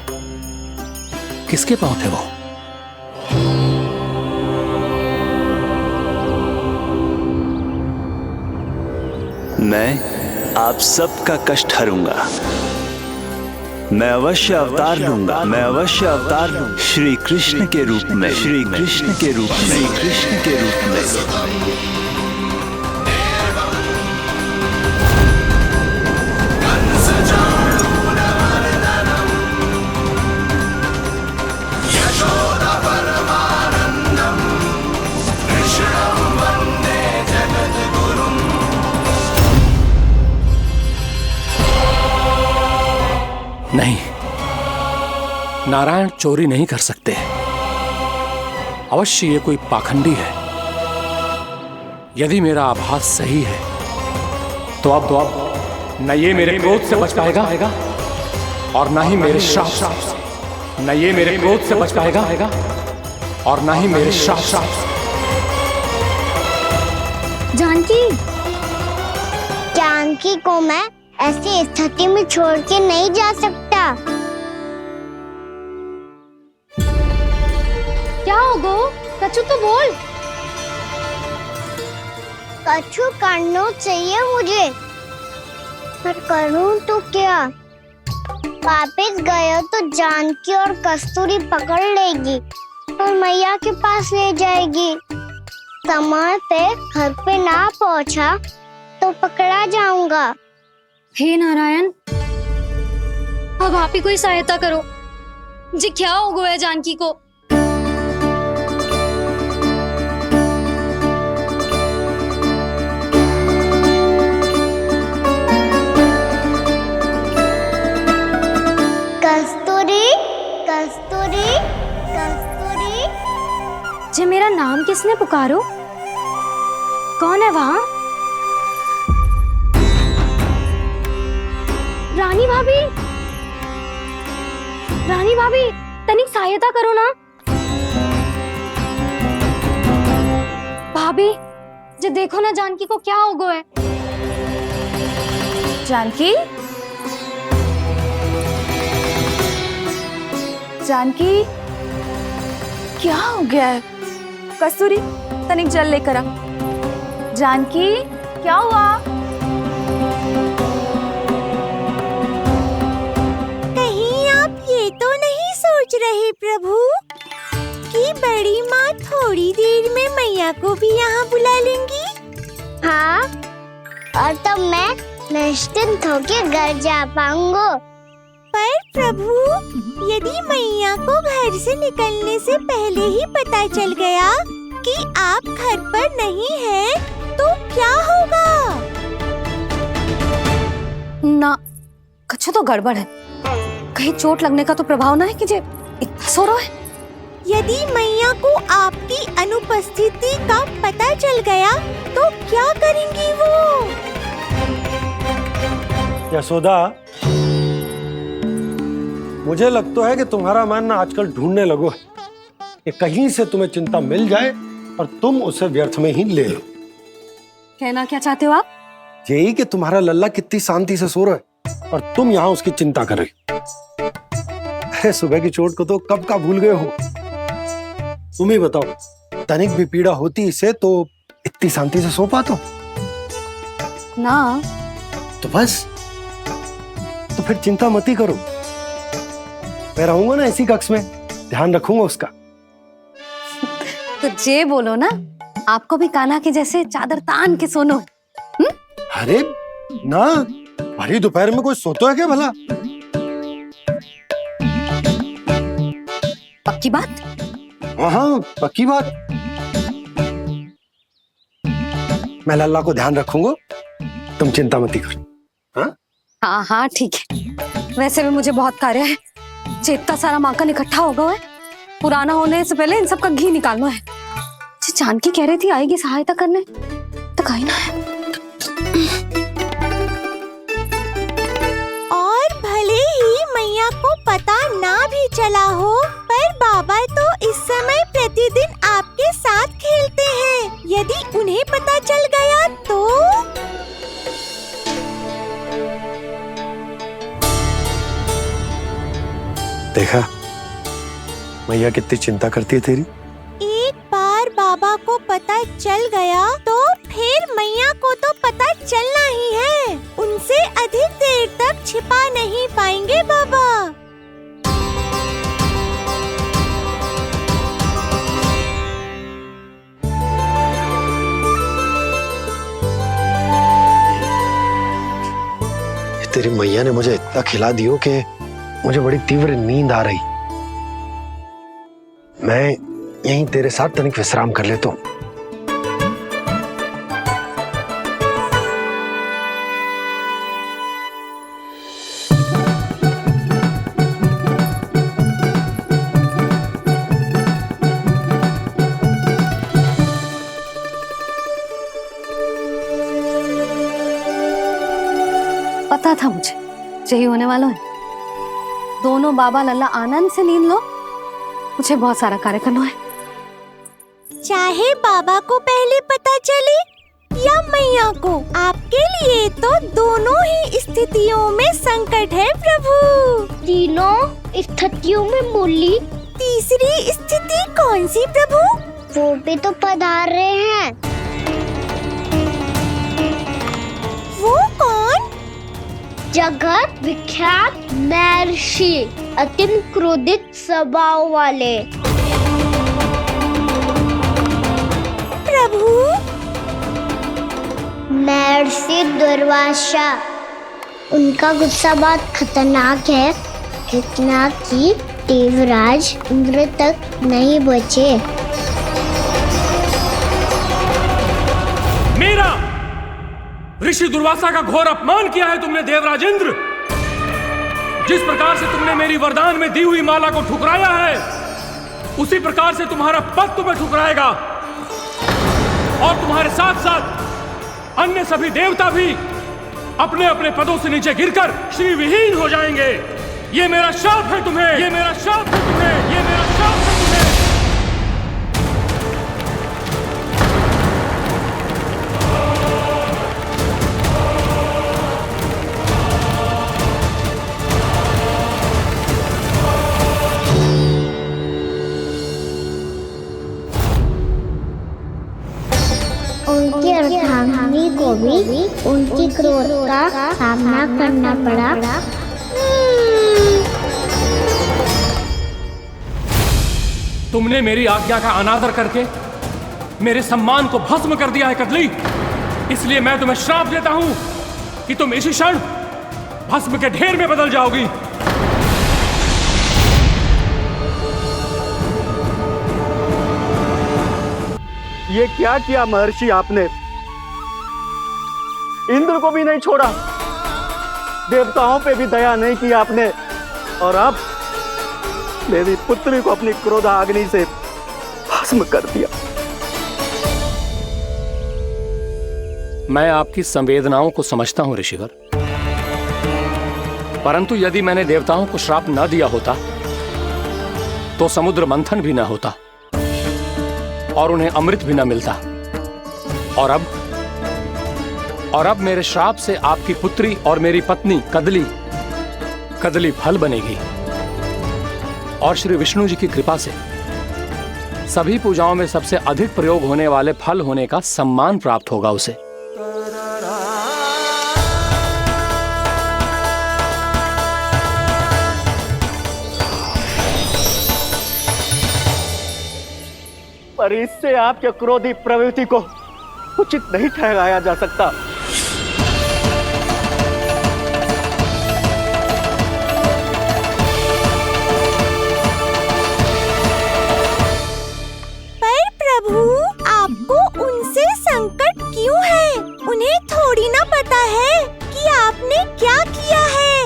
किसके पांव थे वो? मैं आप सबका कष्ट हरूंगा। मैं अवश्य अवतार लूंगा। मैं अवश्य अवतार लूंगा। श्री कृष्ण के रूप में। श्री कृष्ण के रूप में। श्री कृष्ण के रूप में। नहीं, नारायण चोरी नहीं कर सकते। अवश्य ये कोई पाखंडी है। यदि मेरा आभास सही है तो अब न ये मेरे क्रोध से बच पाएगा और न ही मेरे श्राप से। न ये मेरे क्रोध से बच पाएगा और न ही मेरे श्राप से। जानकी, जानकी को मैं ऐसी स्थिति में छोड़ के नहीं जा सकता। क्या होगा? कछु तो बोल। कछु करना चाहिए मुझे, पर करूं तो क्या? वापिस गए तो जानकी और कस्तूरी पकड़ लेगी और मैया के पास ले जाएगी। समय पे घर पे ना पहुंचा तो पकड़ा जाऊंगा। हे नारायण, अब आप ही कोई सहायता करो जी, क्या हो गया जानकी को? कस्तूरी, कस्तूरी, कस्तूरी। जी मेरा नाम किसने पुकारो? कौन है वहाँ? रानी भाभी, रानी भाभी, तनिक सहायता करो ना। भाभी जी देखो ना जानकी को क्या हो गया है। जानकी, जानकी, क्या हो गया है? कस्तूरी, तनिक जल लेकर आ। जानकी, क्या हुआ? कहीं आप ये तो नहीं सोच रहे प्रभु कि बड़ी माँ थोड़ी देर में मैया को भी यहाँ बुला लेंगी? हाँ, और तब मैं निश्चिंत होके घर जा पाऊंगा। पर प्रभु, यदि मैया को घर से निकलने से पहले ही पता चल गया कि आप घर पर नहीं हैं, तो क्या होगा? ना, कुछ तो गड़बड़ है। कहीं चोट लगने का तो प्रभाव ना है कि जे इतना सो रहा है। यदि मैया को आपकी अनुपस्थिति का पता चल गया तो क्या करेंगी वो? यशोदा, मुझे लगता है कि तुम्हारा मन ना आजकल ढूंढने लगो है कि कहीं से तुम्हें चिंता मिल जाए और तुम उसे व्यर्थ में ही ले लो। कहना क्या चाहते हो आप? यही कि तुम्हारा लल्ला कितनी शांति से सो रहा है और तुम यहाँ उसकी चिंता कर रही हो। अरे सुबह की चोट को तो कब का भूल गए हो। तुम ही बताओ, तनिक भी पीड़ा होती इसे तो इतनी शांति से सो पाते हो? ना। तो बस, तो फिर चिंता मत ही करो। मैं रहूंगा ना इसी कक्ष में, ध्यान रखूंगा उसका। तो जे बोलो ना, आपको भी कान्हा के जैसे चादर तान के सोनो। अरे ना, भरी दोपहर में कोई सोता है क्या भला? पक्की बात? हाँ, पक्की बात। मैं लल्ला को ध्यान रखूंगा, तुम चिंता मत करो। हाँ हाँ हाँ ठीक है। वैसे भी मुझे बहुत कार्य है। इतना सारा माखन इकट्ठा होगा है, पुराना होने से पहले इन सब का घी निकालना है। जानकी कह रही थी आएगी सहायता करने, तो कहीं ना है। और भले ही मैया को पता ना भी चला हो, पर बाबा तो इस समय प्रतिदिन आपके साथ खेलते हैं। यदि उन्हें पता चल गया तो? देखा मैया कितनी चिंता करती है तेरी। एक बार बाबा को पता चल गया तो फिर मैया को तो पता चलना ही है। उनसे अधिक देर तक छिपा नहीं पाएंगे बाबा। तेरी मैया ने मुझे इतना खिला दियो कि मुझे बड़ी तीव्र नींद आ रही। मैं यहीं तेरे साथ तनिक विश्राम कर लेता हूँ। पता था मुझे यही होने वाला है। दोनों बाबा लल्ला आनंद से नींद लो, मुझे बहुत सारा कार्य करना है। चाहे बाबा को पहले पता चले या मैया को, आपके लिए तो दोनों ही स्थितियों में संकट है प्रभु। तीनों स्थितियों में मूली। तीसरी स्थिति कौन सी प्रभु? वो भी तो पधार रहे हैं। वो कौन? जगत विख्यात महर्षि, अत्यंत क्रोधित स्वभाव वाले। प्रभु, महर्षि दुर्वासा, उनका गुस्सा बहुत खतरनाक है, इतना कि देवराज इंद्र तक नहीं बचे। मेरा ऋषि दुर्वासा का घोर अपमान किया है तुमने देवराज इंद्र। जिस प्रकार से तुमने मेरी वरदान में दी हुई माला को ठुकराया है, उसी प्रकार से तुम्हारा पद तुम्हें ठुकराएगा, और तुम्हारे साथ साथ अन्य सभी देवता भी अपने अपने पदों से नीचे गिरकर श्री विहीन हो जाएंगे। ये मेरा शाप है तुम्हें, ये मेरा शाप है तुम्हें, ये मेरा शाप है तुम्हें। उनकी अर्धांगिनी को भी उनकी क्रोध का सामना करना पड़ा। तुमने मेरी आज्ञा का अनादर करके मेरे सम्मान को भस्म कर दिया है कदली। इसलिए मैं तुम्हें श्राप देता हूं कि तुम इसी क्षण भस्म के ढेर में बदल जाओगी। ये क्या किया महर्षि आपने? इंद्र को भी नहीं छोड़ा, देवताओं पे भी दया नहीं की आपने, और अब मेरी पुत्री को अपनी क्रोधाग्नि से भस्म कर दिया। मैं आपकी संवेदनाओं को समझता हूं ऋषिवर, परंतु यदि मैंने देवताओं को श्राप न दिया होता तो समुद्र मंथन भी न होता और उन्हें अमृत भी न मिलता। और अब मेरे श्राप से आपकी पुत्री और मेरी पत्नी कदली फल बनेगी, और श्री विष्णु जी की कृपा से सभी पूजाओं में सबसे अधिक प्रयोग होने वाले फल होने का सम्मान प्राप्त होगा उसे। पर इससे आपके क्रोधी प्रवृत्ति को उचित नहीं ठहराया जा सकता। पर प्रभु, आपको उनसे संकट क्यों है? उन्हें थोड़ी ना पता है कि आपने क्या किया है।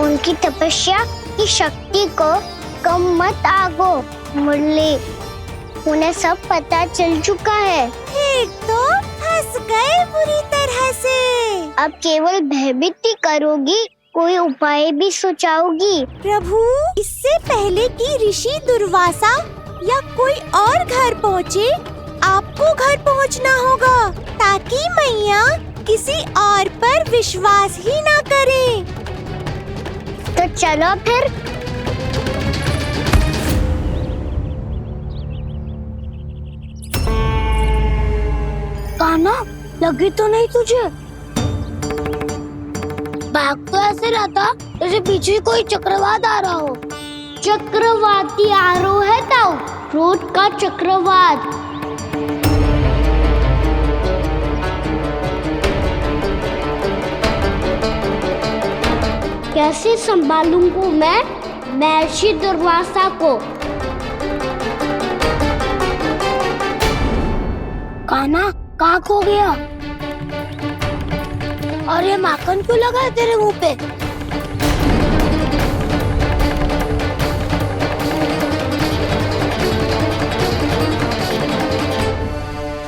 उनकी तपस्या की शक्ति को कम मत आगो मुरली, उन्हें सब पता चल चुका है। फिर तो फंस गए बुरी तरह से। अब केवल भयभीत ही करोगी, कोई उपाय भी सोचाओगी? प्रभु, इससे पहले कि ऋषि दुर्वासा या कोई और घर पहुँचे, आपको घर पहुँचना होगा, ताकि मैया किसी और पर विश्वास ही ना करे। तो चलो फिर। कान्हा, लगी तो नहीं तुझे? भाग तो ऐसे रहा था जैसे पीछे कोई चक्रवात आ रहा हो। चक्रवाती आरोह है ताऊ, क्रोध का चक्रवात। कैसे संभालूंगा मैं महर्षि दुर्वासा को? कान्हा, कहाँ खो गया? और ये माखन क्यों लगा है तेरे मुंह पे?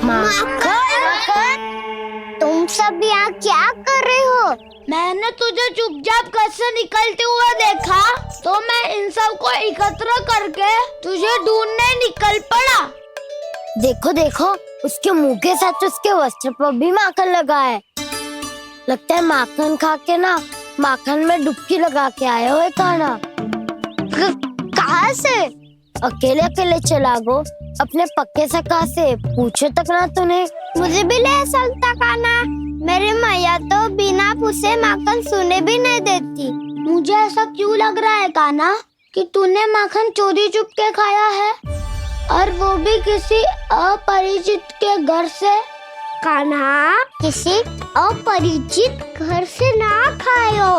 माखन, तुम सब यहाँ क्या कर रहे हो? मैंने तुझे चुपचाप घर से निकलते हुए देखा, तो मैं इन सब को एकत्र करके तुझे ढूंढने निकल पड़ा। देखो देखो, उसके मुंह के साथ उसके वस्त्र पर भी माखन लगा है। लगता है माखन खा के ना माखन में डुबकी लगा के आए हो कान्हा। कहाँ से? अकेले अकेले चला गो, अपने पक्के सखा से पूछो तक ना तूने। मुझे भी ले चलता कान्हा। मेरी मैया तो बिना पूछे माखन सुने भी नहीं देती। मुझे ऐसा क्यों लग रहा है कान्हा कि तूने माखन चोरी चुप के खाया है, और वो भी किसी अपरिचित के घर से। कान्हा, किसी अपरिचित घर से ना खायो।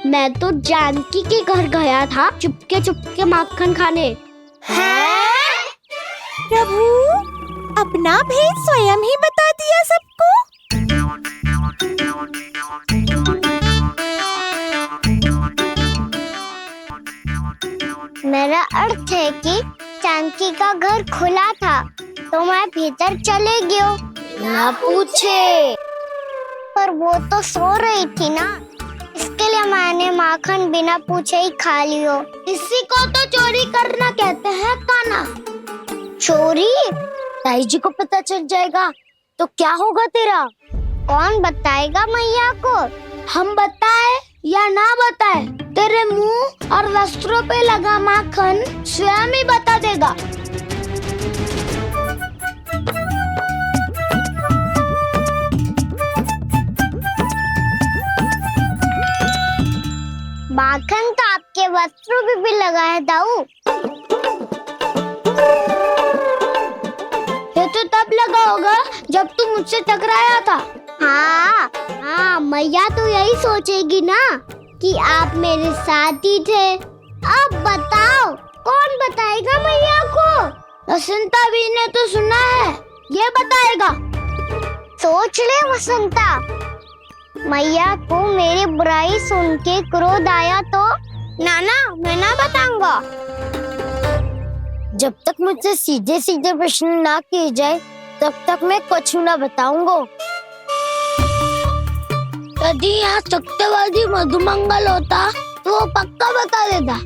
मैं तो जानकी के घर गया था चुपके माखन खाने। हैं? प्रभु, अपना भेद स्वयं ही बता दिया सबको। मेरा अर्थ है कि जानकी का घर खुला था तो मैं भीतर चले गयो। ना पूछे, पर वो तो सो रही थी ना, इसके लिए मैंने माखन बिना पूछे ही खा लियो। इसी को तो चोरी करना कहते हैं कान्हा। चोरी? ताई जी को पता चल जाएगा तो क्या होगा तेरा? कौन बताएगा मैया को? हम बताए या ना बताए, तेरे मुंह और वस्त्रों पे लगा माखन स्वयं ही बता देगा। माखन तो आपके वस्त्रों पे भी लगा है दाऊ। ये तो तब लगा होगा जब तू मुझसे टकराया था। हाँ, मैया तो यही सोचेगी ना कि आप मेरे साथ ही थे। अब बताओ, कौन बताएगा मैया को? वसंता भी ने तो सुना है, ये बताएगा। सोच ले वसंता, मैया को मेरी बुराई सुन के क्रोध आया तो नाना मैं ना बताऊंगा। जब तक मुझसे सीधे सीधे प्रश्न ना किए जाए तब तक मैं कुछ ना बताऊंगा। यदि यहाँ सत्यवादी मधुमंगल होता तो वो पक्का बता देता।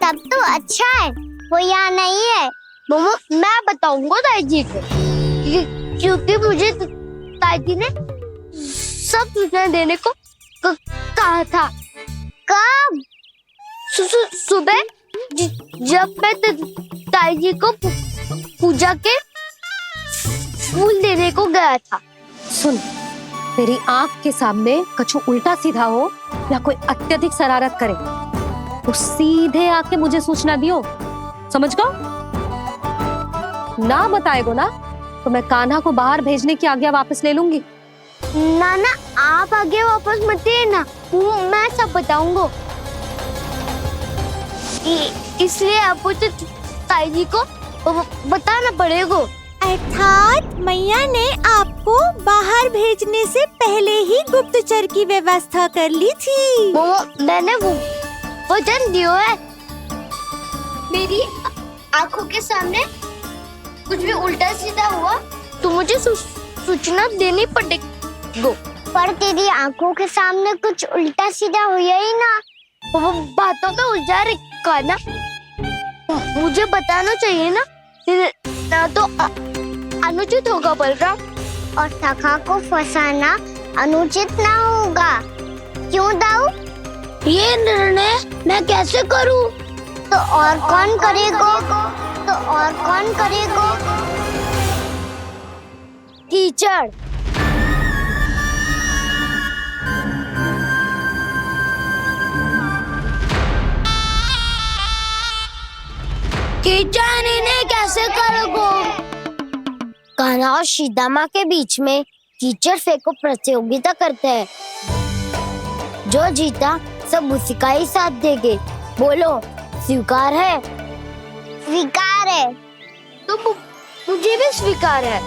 तब तो अच्छा है वो यहाँ नहीं है। मैं बताऊंगा ताई जी को, क्योंकि मुझे ताई जी ने सब सूचना देने को कहा था। कब? सुबह जब मैं ताई जी को पूजा के फूल देने को गया था। सुन, तेरी आंख के सामने कछु उल्टा सीधा हो या कोई अत्यधिक शरारत करे तो सीधे आके मुझे सूचना दियो, समझ गो? ना बताएगो ना तो मैं कान्हा को बाहर भेजने की आज्ञा वापस ले लूंगी। नाना, आप आगे वापस मत देना, मैं सब बताऊंगा। इसलिए आपको तो ताई जी को बताना पड़ेगा। अर्थात मैया ने आपको बाहर भेजने से पहले ही गुप्तचर की व्यवस्था कर ली थी। मैंने वो वचन दिया है। मेरी आंखों के सामने कुछ भी उल्टा सीधा हुआ तो मुझे सूचना देनी पड़ेगी। पर तेरी आंखों के सामने कुछ उल्टा सीधा हुआ ही ना, वो बातों का उलझा रखा ना, मुझे बताना चाहिए ना तो अनुचित होगा बलराम। और सखा को फंसाना अनुचित ना होगा, क्यों दाऊ? ये निर्णय मैं कैसे करूं? तो और कौन करेगा? कीचड़। कीचड़ इन्हें कैसे करोगे? कान्हा और सीता के बीच में कीचड़ फेंको प्रतियोगिता करते हैं। जो जीता सब उसी का ही साथ देंगे। बोलो, स्वीकार है? स्वीकार है। तो मुझे भी स्वीकार है,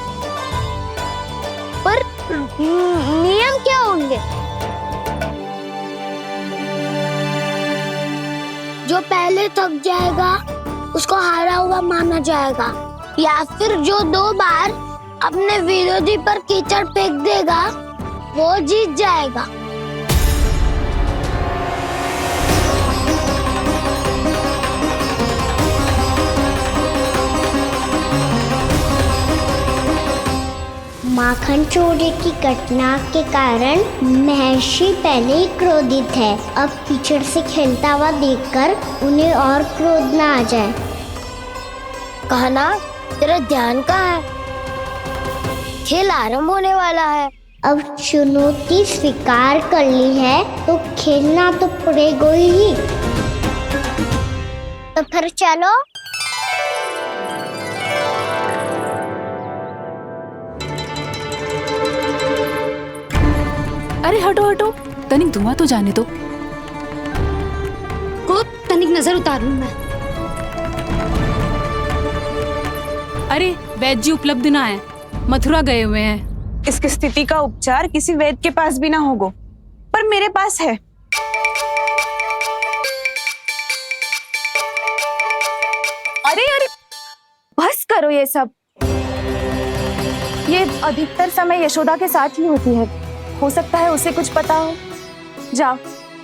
पर नियम क्या होंगे? जो पहले थक जाएगा उसको हारा हुआ माना जाएगा, या फिर जो 2 बार अपने विरोधी पर कीचड़ फेंक देगा वो जीत जाएगा। माखन चोरी की घटना के कारण महर्षि पहले ही क्रोधित है। अब कीचड़ से खेलता हुआ देखकर उन्हें और क्रोध ना आ जाए। कहना, तेरा ध्यान कहाँ है? खेल आरंभ होने वाला है, अब चुनौती स्वीकार कर ली है तो खेलना तो पड़ेगा ही। तो फिर चलो। अरे हटो हटो, तनिक धुआं तो जाने दो। को तनिक नजर उतार लूं मैं। अरे वैद्य जी उपलब्ध ना है, मथुरा गए हुए हैं। इसकी स्थिति का उपचार किसी वैद्य के पास भी ना होगा, पर मेरे पास है। अरे अरे बस करो ये सब। ये अधिकतर समय यशोदा के साथ ही होती है, हो सकता है उसे कुछ पता हो। जाओ,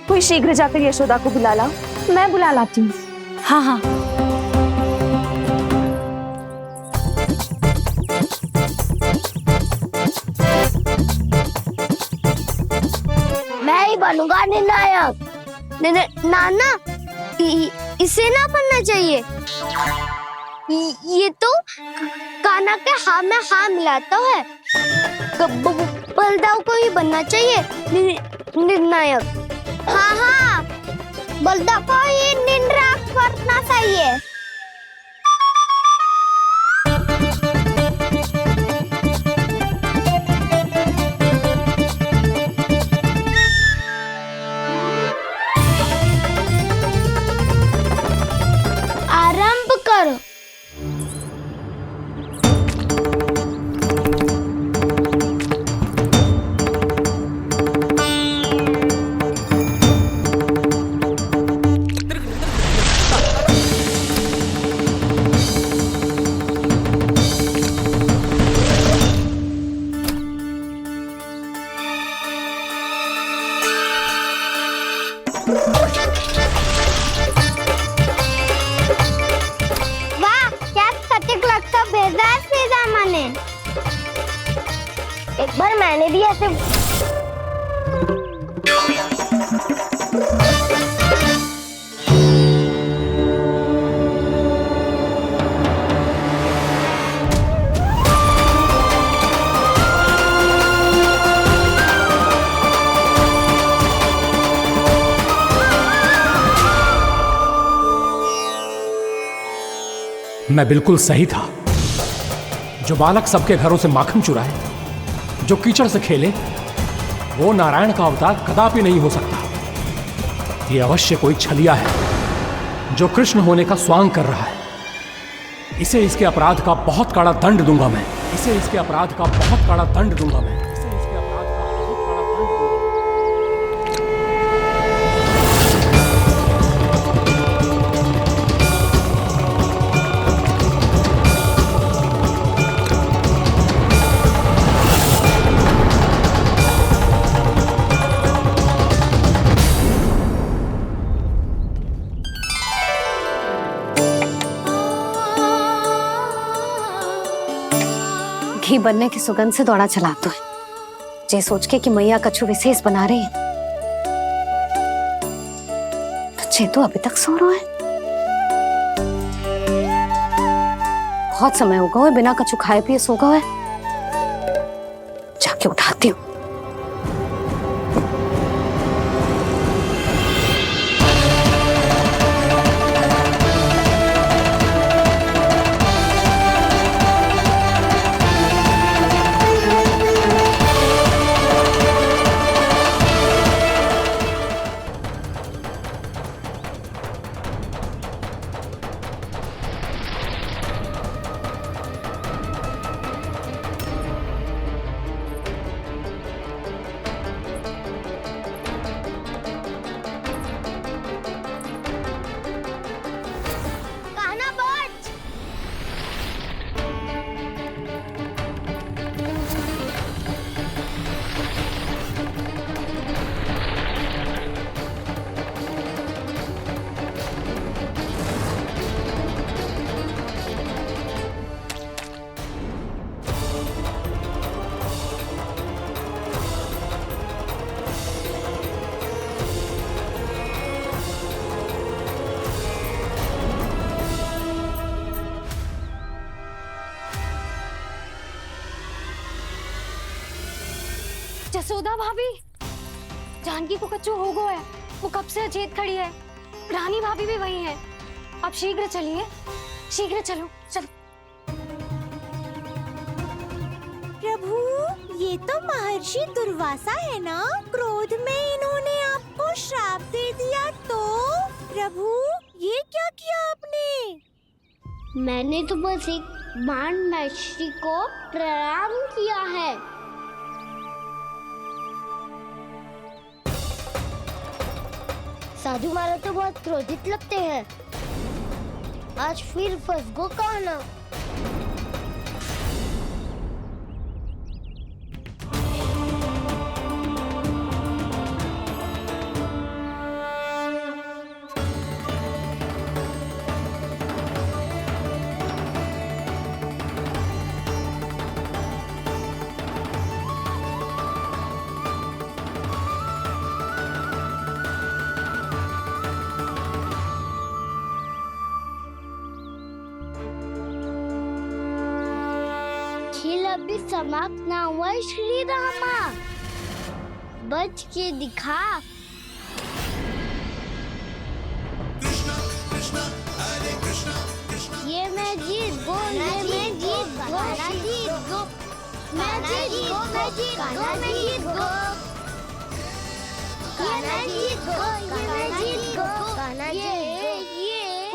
कोई शीघ्र जाकर यशोदा को बुला लाओ। मैं बुला लाती हूँ। हाँ हाँ। मैं ही बनूंगा निर्णायक। नाना, इसे ना बनना चाहिए। ये तो कान्हा के हाँ में हाँ मिलाता है। बलदाव को ही बनना चाहिए निर्णायक। हाँ हाँ, बलदाव को ही निर्णायक बनना चाहिए। आरंभ करो। वाह, क्या सटीक लगता बेजार सीधा माने। एक बार मैंने भी ऐसे मैं बिल्कुल सही था। जो बालक सबके घरों से माखन चुराए, जो कीचड़ से खेले, वो नारायण का अवतार कदापि नहीं हो सकता। ये अवश्य कोई छलिया है जो कृष्ण होने का स्वांग कर रहा है। इसे इसके अपराध का बहुत कड़ा दंड दूंगा मैं। इसे इसके अपराध का बहुत कड़ा दंड दूंगा मैं। इसे इसके अपराध का बहुत कड़ा दंड दूंगा। घी बनने की सुगंध से दौड़ा चला तो है, जे सोच के कि मैया कछु विशेष बना रही है। तो चे तो अभी तक सो रहा है। बहुत समय होगा हुआ बिना कछु खाए पिए सो गया है। जाके उठाती हूँ। यशोदा भाभी, जानकी को कच्चू हो गया है, वो कब से अचेत खड़ी है। रानी भाभी भी वही है। आप शीघ्र चलिए, शीघ्र चलो, चल। प्रभु, ये तो महर्षि दुर्वासा है ना? क्रोध में इन्होंने आपको श्राप दे दिया तो? प्रभु, ये क्या किया आपने? मैंने तो बस एक बाण महर्षि को प्रणाम किया है। साधु महाराज तो बहुत क्रोधित लगते हैं। आज फिर फंस गो कहना। अभी समाप्त ना हुआ श्री रामा, बच के दिखा। कृष्णा कृष्णा हरे कृष्णा कृष्णा। ये मैं जीत गो, ये मैं जीत गो, जीत गो, मैं जीत गो, मैं जीत गो, मैं जीत गो, ये मैं जीत गो, ये मैं जीत गो। ये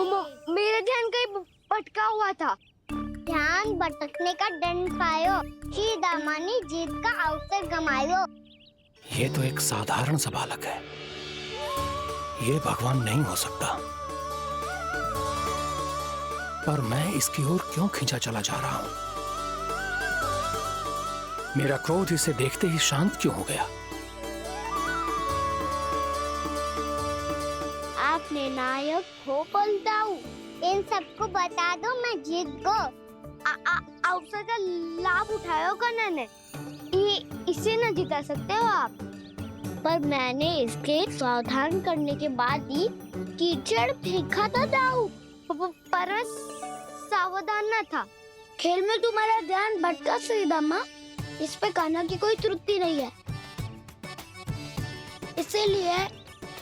मेरा ध्यान कहीं भटका हुआ था। ध्यान भटकने का दंड पायो, श्री दामा ने जीत का अवसर गमायो। ये तो एक साधारण सा बालक है, ये भगवान नहीं हो सकता। पर मैं इसकी ओर क्यों खींचा चला जा रहा हूं? मेरा क्रोध इसे देखते ही शांत क्यों हो गया? आपने नायक हो पलटाऊ, इन सबको बता दो मैं जीत गो। अवसर का लाभ उठायो कन्ना ने, इसे न जिता सकते हो आप। पर मैंने इसके सावधान करने के बाद ही कीचड़ फेंका था दाऊ, पर सावधान न था। खेल में तुम्हारा ध्यान भटका श्रीदामा, इस पे कान्हा की कोई त्रुटि नहीं है। इसीलिए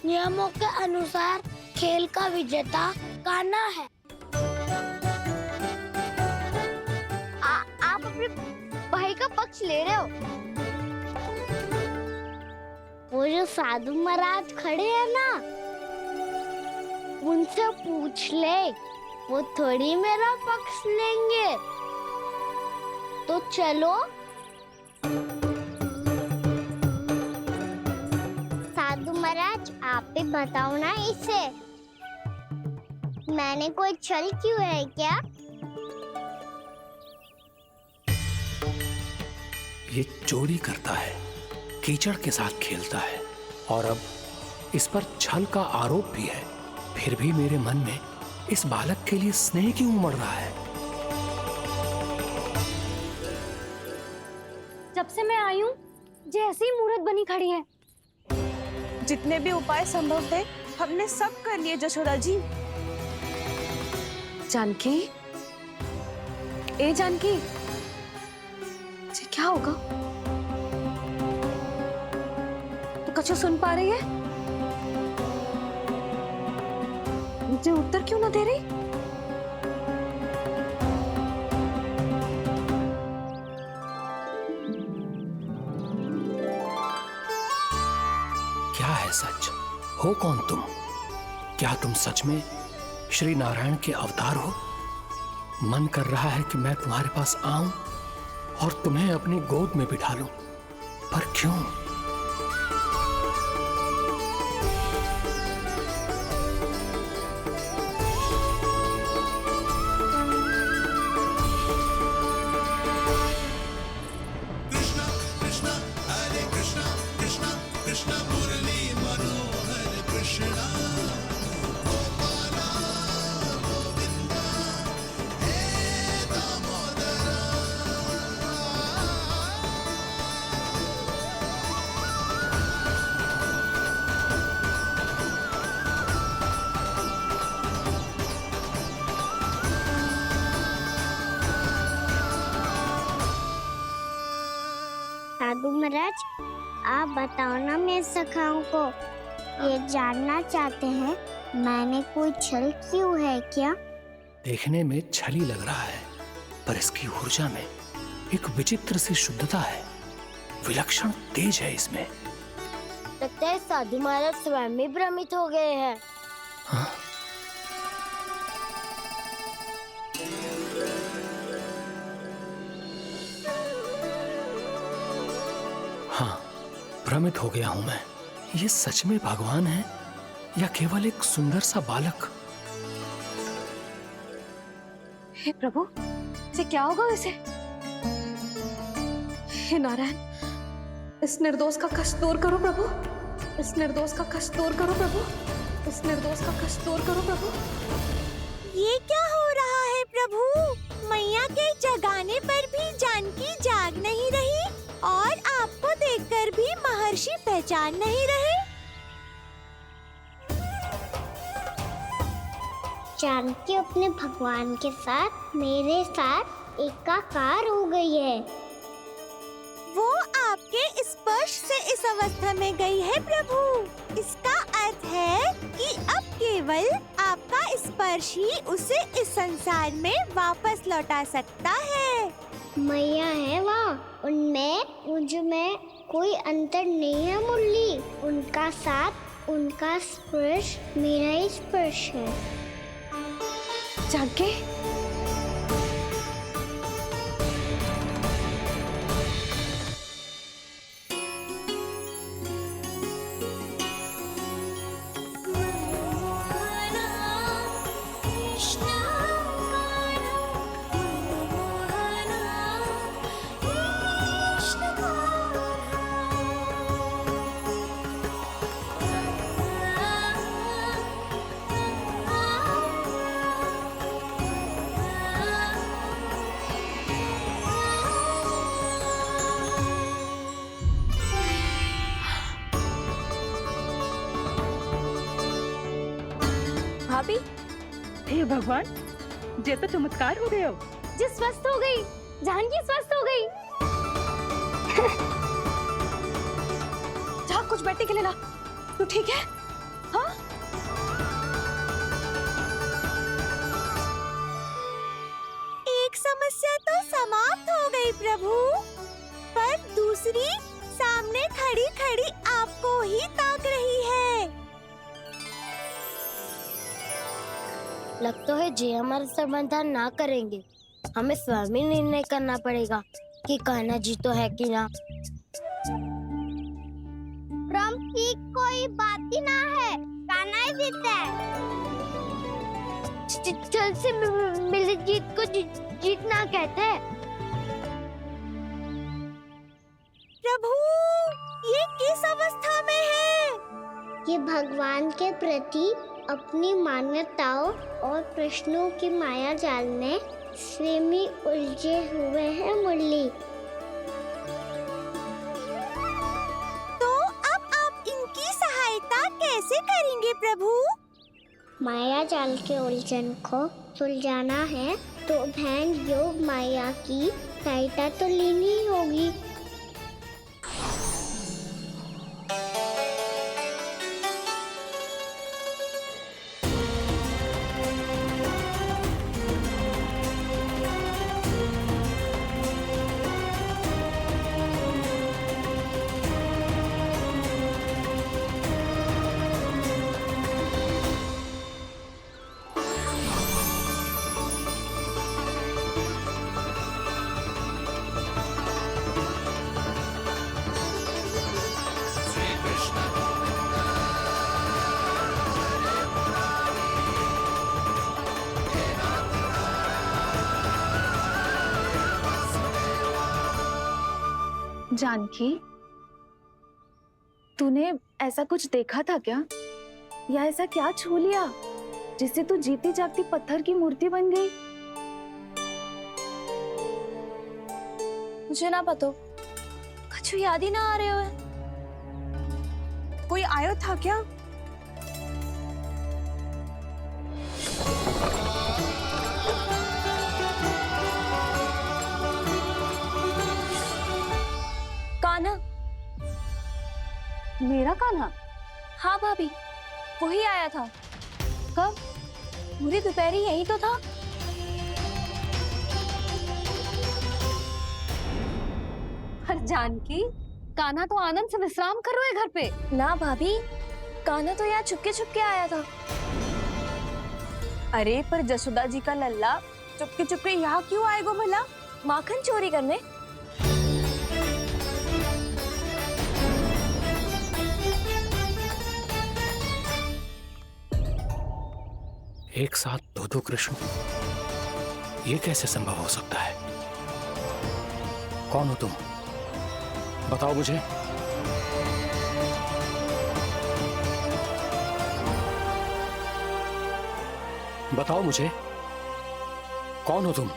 नियमों के अनुसार खेल का विजेता कान्हा है। आप अपने भाई का पक्ष ले रहे हो। वो जो साधु महाराज खड़े हैं ना, उनसे पूछ ले, वो थोड़ी मेरा पक्ष लेंगे। तो चलो। साधु महाराज, आप भी बताओ ना इसे, मैंने कोई छल क्यों है क्या? ये चोरी करता है, कीचड़ के साथ खेलता है, और अब इस पर छल का आरोप भी है। फिर भी मेरे मन में इस बालक के लिए स्नेह क्यों उमड़ रहा है? जब से मैं आई हूँ, जैसी मूर्त बनी खड़ी है। जितने भी उपाय संभव थे हमने सब कर लिए जशोदा जी। जानकी, ए जानकी, जी क्या होगा? तो कच्चू सुन पा रही है? मुझे उत्तर क्यों ना दे रही? क्या है सच? हो कौन तुम? क्या तुम सच में श्री नारायण के अवतार हो? मन कर रहा है कि मैं तुम्हारे पास आऊं और तुम्हें अपनी गोद में बिठा लूं, पर क्यों? कृष्णा कृष्णा हरे कृष्णा कृष्णा कृष्णा मुरली मनोहर कृष्णा गोपाला गोविंदा हे दामोदरा। साधु महाराज, आप बताओ ना मेरे सखाओं को, ये जानना चाहते हैं मैंने कोई छल क्यों है क्या? देखने में छली लग रहा है, पर इसकी ऊर्जा में एक विचित्र सी शुद्धता है, विलक्षण तेज है इसमें। लगता है साधु महाराज स्वयं ही भ्रमित हो गए हैं। हाँ, भ्रमित हो गया हूं मैं। ये सच में भगवान है या केवल एक सुंदर सा बालक? हे प्रभु, इसे क्या होगा इसे? हे नारायण, इस निर्दोष का कष्ट दूर करो प्रभु, इस निर्दोष का कष्ट दूर करो प्रभु, इस निर्दोष का कष्ट दूर करो प्रभु। ये क्या हो रहा है प्रभु? मैया के जगाने पर भी जानकी जाग नहीं रही और आपको देखकर भी महर्षि पहचान नहीं रहे। जानकी अपने भगवान के साथ मेरे साथ एकाकार हो गई है। वो आपके स्पर्श से इस अवस्था में गई है प्रभु। इसका अर्थ है कि अब केवल आपका स्पर्श ही उसे इस संसार में वापस लौटा सकता है। मैया है वहाँ, उनमें मुझ में कोई अंतर नहीं है मुरली। उनका साथ, उनका स्पर्श मेरा ही स्पर्श है। जानकी, भाभी, हे भगवान, ये तो चमत्कार हो गया। जी स्वस्थ हो गई, जानकी स्वस्थ हो गई। जा कुछ बैठने के लिए ला। तू ठीक है? हाँ? एक समस्या तो समाप्त हो गई प्रभु, पर दूसरी सामने खड़ी खड़ी आपको ही ताक रही है। लगता है जी हमारा समाधान ना करेंगे, हमें स्वयं ही निर्णय करना पड़ेगा कि कहना जी तो है कि ना। ब्रह्म की कोई बात ही ना है, कहना ही जीता है। छल से मिली जीत को जीतना कहते हैं। प्रभु, ये किस अवस्था में है? ये भगवान के प्रति अपनी मान्यताओं और प्रश्नों की माया जाल में स्वयं ही उलझे हुए हैं मुरली। तो अब आप इनकी सहायता कैसे करेंगे प्रभु? माया जाल के उलझन को सुलझाना है तो बहन योग माया की सहायता तो लेनी ही होगी। जानकी, तूने ऐसा कुछ देखा था क्या? या ऐसा क्या छू लिया जिससे तू जीती जागती पत्थर की मूर्ति बन गई? मुझे ना पता, कुछ याद ही ना आ रहे हो। कोई आयो था क्या? कान्हा, मेरा कान्हा? हाँ भाभी, वही आया था। कब? पूरी दोपहर यही तो था। पर जानकी, कान्हा तो आनंद से विश्राम कर रहे घर पे। ना भाभी, कान्हा तो यहाँ छुपके छुपके आया था। अरे पर जसोदा जी का लल्ला चुपके चुपके यहाँ क्यों आएगा भला? माखन चोरी करने? एक साथ दो कृष्ण, ये कैसे संभव हो सकता है? कौन हो तुम? बताओ मुझे। बताओ मुझे, कौन हो तुम?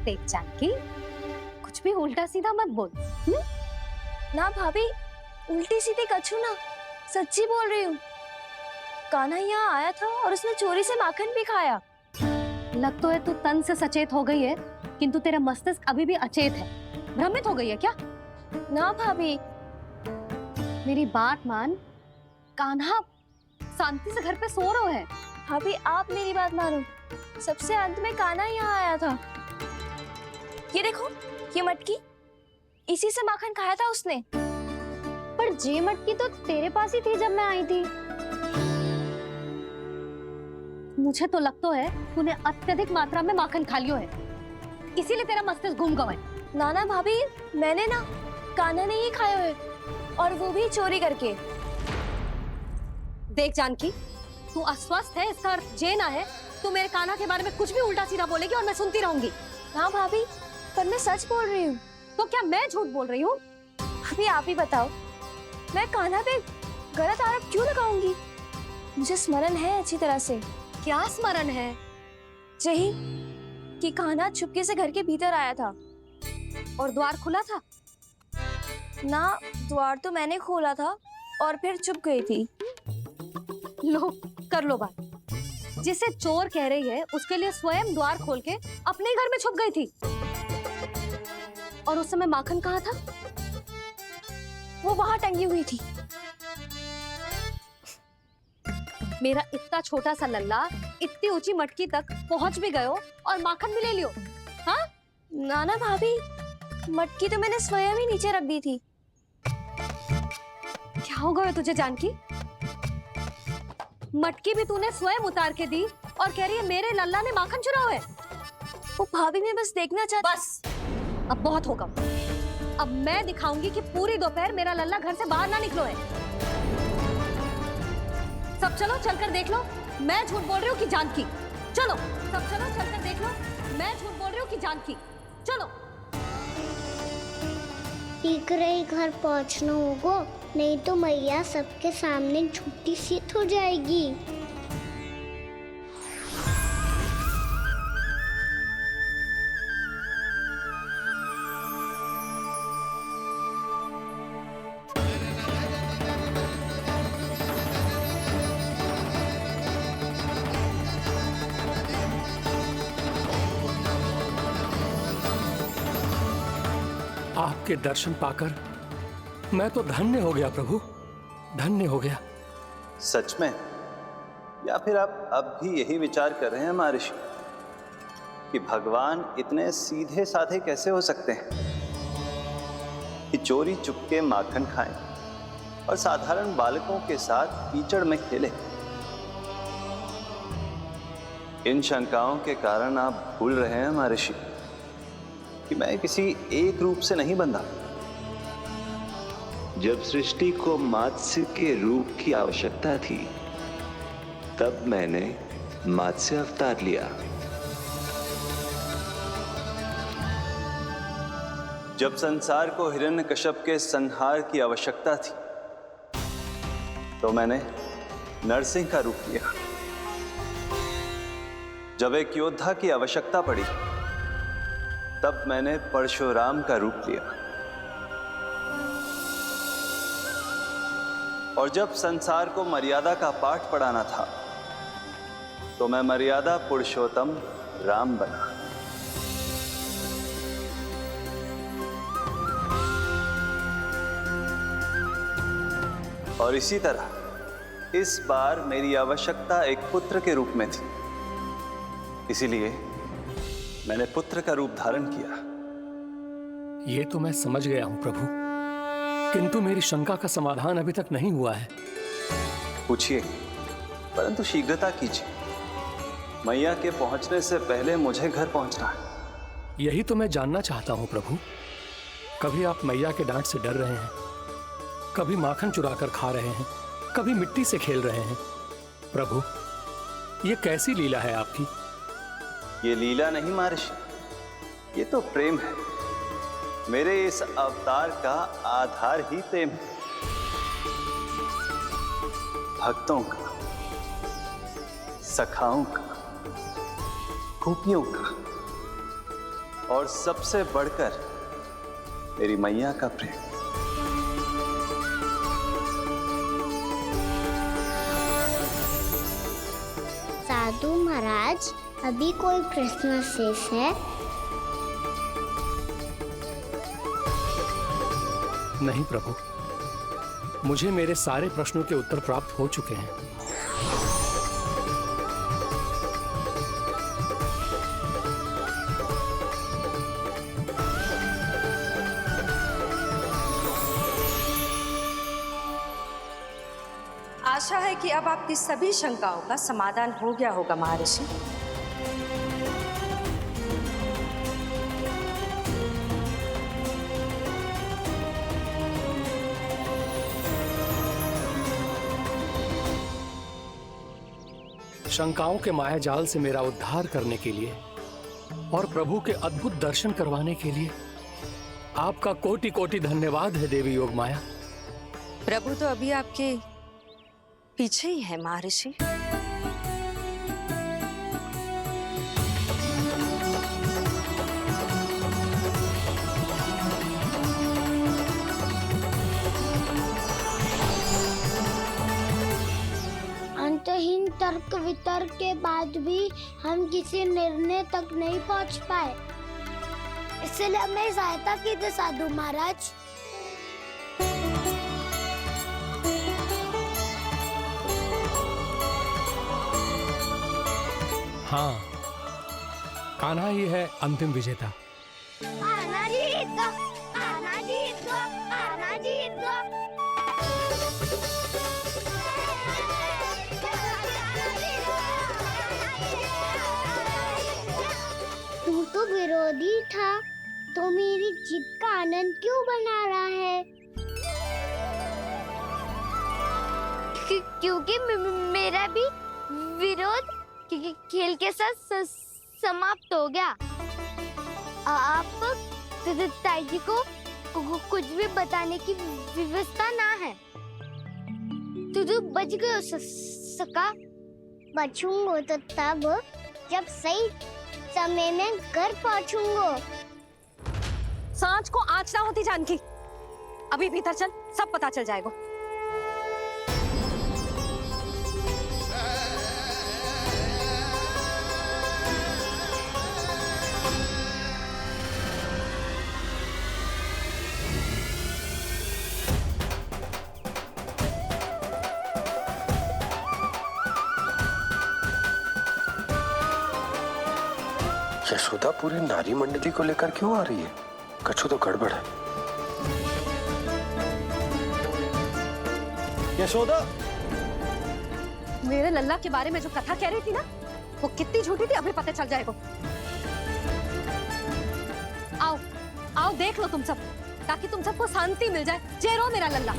देख जानकी, कुछ भी उल्टा सीधा मत बोल। ना भाभी, उल्टी सीधी कछू ना, सच्ची बोल रही हूँ। कान्हा यहाँ आया था और उसने चोरी से माखन भी खाया। लग तो है तू तन से सचेत हो गई है, किंतु तेरा मस्तिष्क अभी भी अचेत है। भ्रमित हो गई है क्या? ना भाभी, मेरी बात मान। कान्हा शांति से घर पे सो रहे हैं। भाभी आप मेरी बात मानो, सबसे अंत में कान्हा यहाँ आया था। ये देखो, ये मटकी, इसी से माखन खाया था उसने। पर जे मटकी तो तेरे पास ही थी जब मैं आई थी। मुझे तो लगता है तूने अत्यधिक मात्रा में माखन खा लियो है, इसीलिए तेरा मस्तिष्क घूम गया है। नाना भाभी, मैंने ना कान्हा ने ही खाया है, और वो भी चोरी करके। देख जानकी, तू अस्वस्थ है, इसका अर्थ जे ना है तू मेरे कान्हा के बारे में कुछ भी उल्टा सीधा बोलेगी और मैं सुनती रहूंगी। हाँ भाभी, पर मैं सच बोल रही हूँ। तो क्या मैं झूठ बोल रही हूँ? अभी आप ही बताओ, मैं कान्हा पे गलत आरोप क्यों लगाऊंगी? मुझे स्मरण है अच्छी तरह से। क्या स्मरण है? यही कि कान्हा चुपके से घर के भीतर आया था। और द्वार खुला था? ना, द्वार तो मैंने खोला था और फिर चुप गई थी। लो, कर लो बात। जिसे चोर कह रही है उसके लिए स्वयं द्वार खोल के अपने घर में छुप गई थी। और उस समय माखन कहाँ था? वो वहां टंगी हुई थी। मेरा इतना छोटा सा लल्ला इतनी ऊंची मटकी तक पहुंच भी गयो और माखन भी ले लियो। हाँ? नाना भाभी, मटकी तो मैंने स्वयं ही नीचे रख दी थी। क्या हो गया तुझे जानकी? मटकी भी तूने स्वयं उतार के दी और कह रही है मेरे लल्ला ने माखन चुराया है। वो भाभी मैं बस देखना चाहती। बस, अब बहुत होगा। अब मैं दिखाऊंगी कि पूरी दोपहर मेरा लल्ला घर से बाहर ना निकलो है। सब चलो, चलकर देख लो मैं झूठ बोल रही हूँ कि जानकी। चलो सब चलो, चलकर देख लो मैं झूठ बोल रही हूँ कि जानकी। चलो। शीघ्र ही घर पहुंचना होगा, नहीं तो मैया सबके सामने झूठी सिद्ध हो जाएगी। आपके दर्शन पाकर मैं तो धन्य हो गया प्रभु, धन्य हो गया। सच में? या फिर आप अब भी यही विचार कर रहे हैं महर्षि कि भगवान इतने सीधे साधे कैसे हो सकते हैं कि चोरी चुपके माखन खाएं और साधारण बालकों के साथ कीचड़ में खेलें? इन शंकाओं के कारण आप भूल रहे हैं महर्षि कि मैं किसी एक रूप से नहीं बंधा। जब सृष्टि को मत्स्य के रूप की आवश्यकता थी, तब मैंने मत्स्य अवतार लिया। जब संसार को हिरण्यकश्यप के संहार की आवश्यकता थी, तो मैंने नरसिंह का रूप लिया। जब एक योद्धा की आवश्यकता पड़ी, तब मैंने परशुराम का रूप लिया। और जब संसार को मर्यादा का पाठ पढ़ाना था, तो मैं मर्यादा पुरुषोत्तम राम बना। और इसी तरह इस बार मेरी आवश्यकता एक पुत्र के रूप में थी, इसीलिए मैंने पुत्र का रूप धारण किया। ये तो मैं समझ गया हूं प्रभु, किंतु मेरी शंका का समाधान अभी तक नहीं हुआ है। पूछिए, परंतु शीघ्रता कीजिए। मैया के पहुंचने से पहले मुझे घर पहुंचना है। यही तो मैं जानना चाहता हूं प्रभु। कभी आप मैया के डांट से डर रहे हैं, कभी माखन चुरा कर खा रहे हैं, कभी मिट्टी से खेल रहे हैं। प्रभु, ये कैसी लीला है आपकी? ये लीला नहीं महर्षि, ये तो प्रेम है। मेरे इस अवतार का आधार ही प्रेम है। भक्तों का, सखाओं का, गोपियों का, और सबसे बढ़कर मेरी मैया का प्रेम। साधु महाराज, अभी कोई प्रश्न शेष है? नहीं प्रभु, मुझे मेरे सारे प्रश्नों के उत्तर प्राप्त हो चुके हैं। आशा है कि अब आपकी सभी शंकाओं का समाधान हो गया होगा महर्षि। शंकाओं के मायाजाल से मेरा उद्धार करने के लिए और प्रभु के अद्भुत दर्शन करवाने के लिए आपका कोटि कोटि धन्यवाद है देवी योगमाया। प्रभु तो अभी आपके पीछे ही है महर्षि। अंतहीन तर्क वितर्क के बाद भी हम किसी निर्णय तक नहीं पहुंच पाए, इसलिए हमें सहायता कीजिए साधु महाराज। हाँ, कान्हा ही है अंतिम विजेता। आना जीत गो, आना जीत गो, आना जीत गो। तू तो विरोधी था, तो मेरी जीत का आनंद क्यों बना रहा है? क्योंकि मेरा भी विरोध खेल के साथ समाप्त हो गया। आप ताई जी को कुछ भी बताने की व्यवस्था ना है। तू बच गयो सका। बचूंगो तो तब जब सही समय में घर पहुंचूंगो। सांच को आँच ना होती जानकी। अभी भीतर चल, सब पता चल जाएगा। यशोदा पूरी नारी मंडली को लेकर क्यों आ रही है? कछु तो गड़बड़ है। यशोदा, मेरे लल्ला के बारे में जो कथा कह रही थी ना, वो कितनी झूठी थी अभी पता चल जाएगा। आओ आओ देख लो तुम सब, ताकि तुम सबको शांति मिल जाए। जय रो मेरा लल्ला।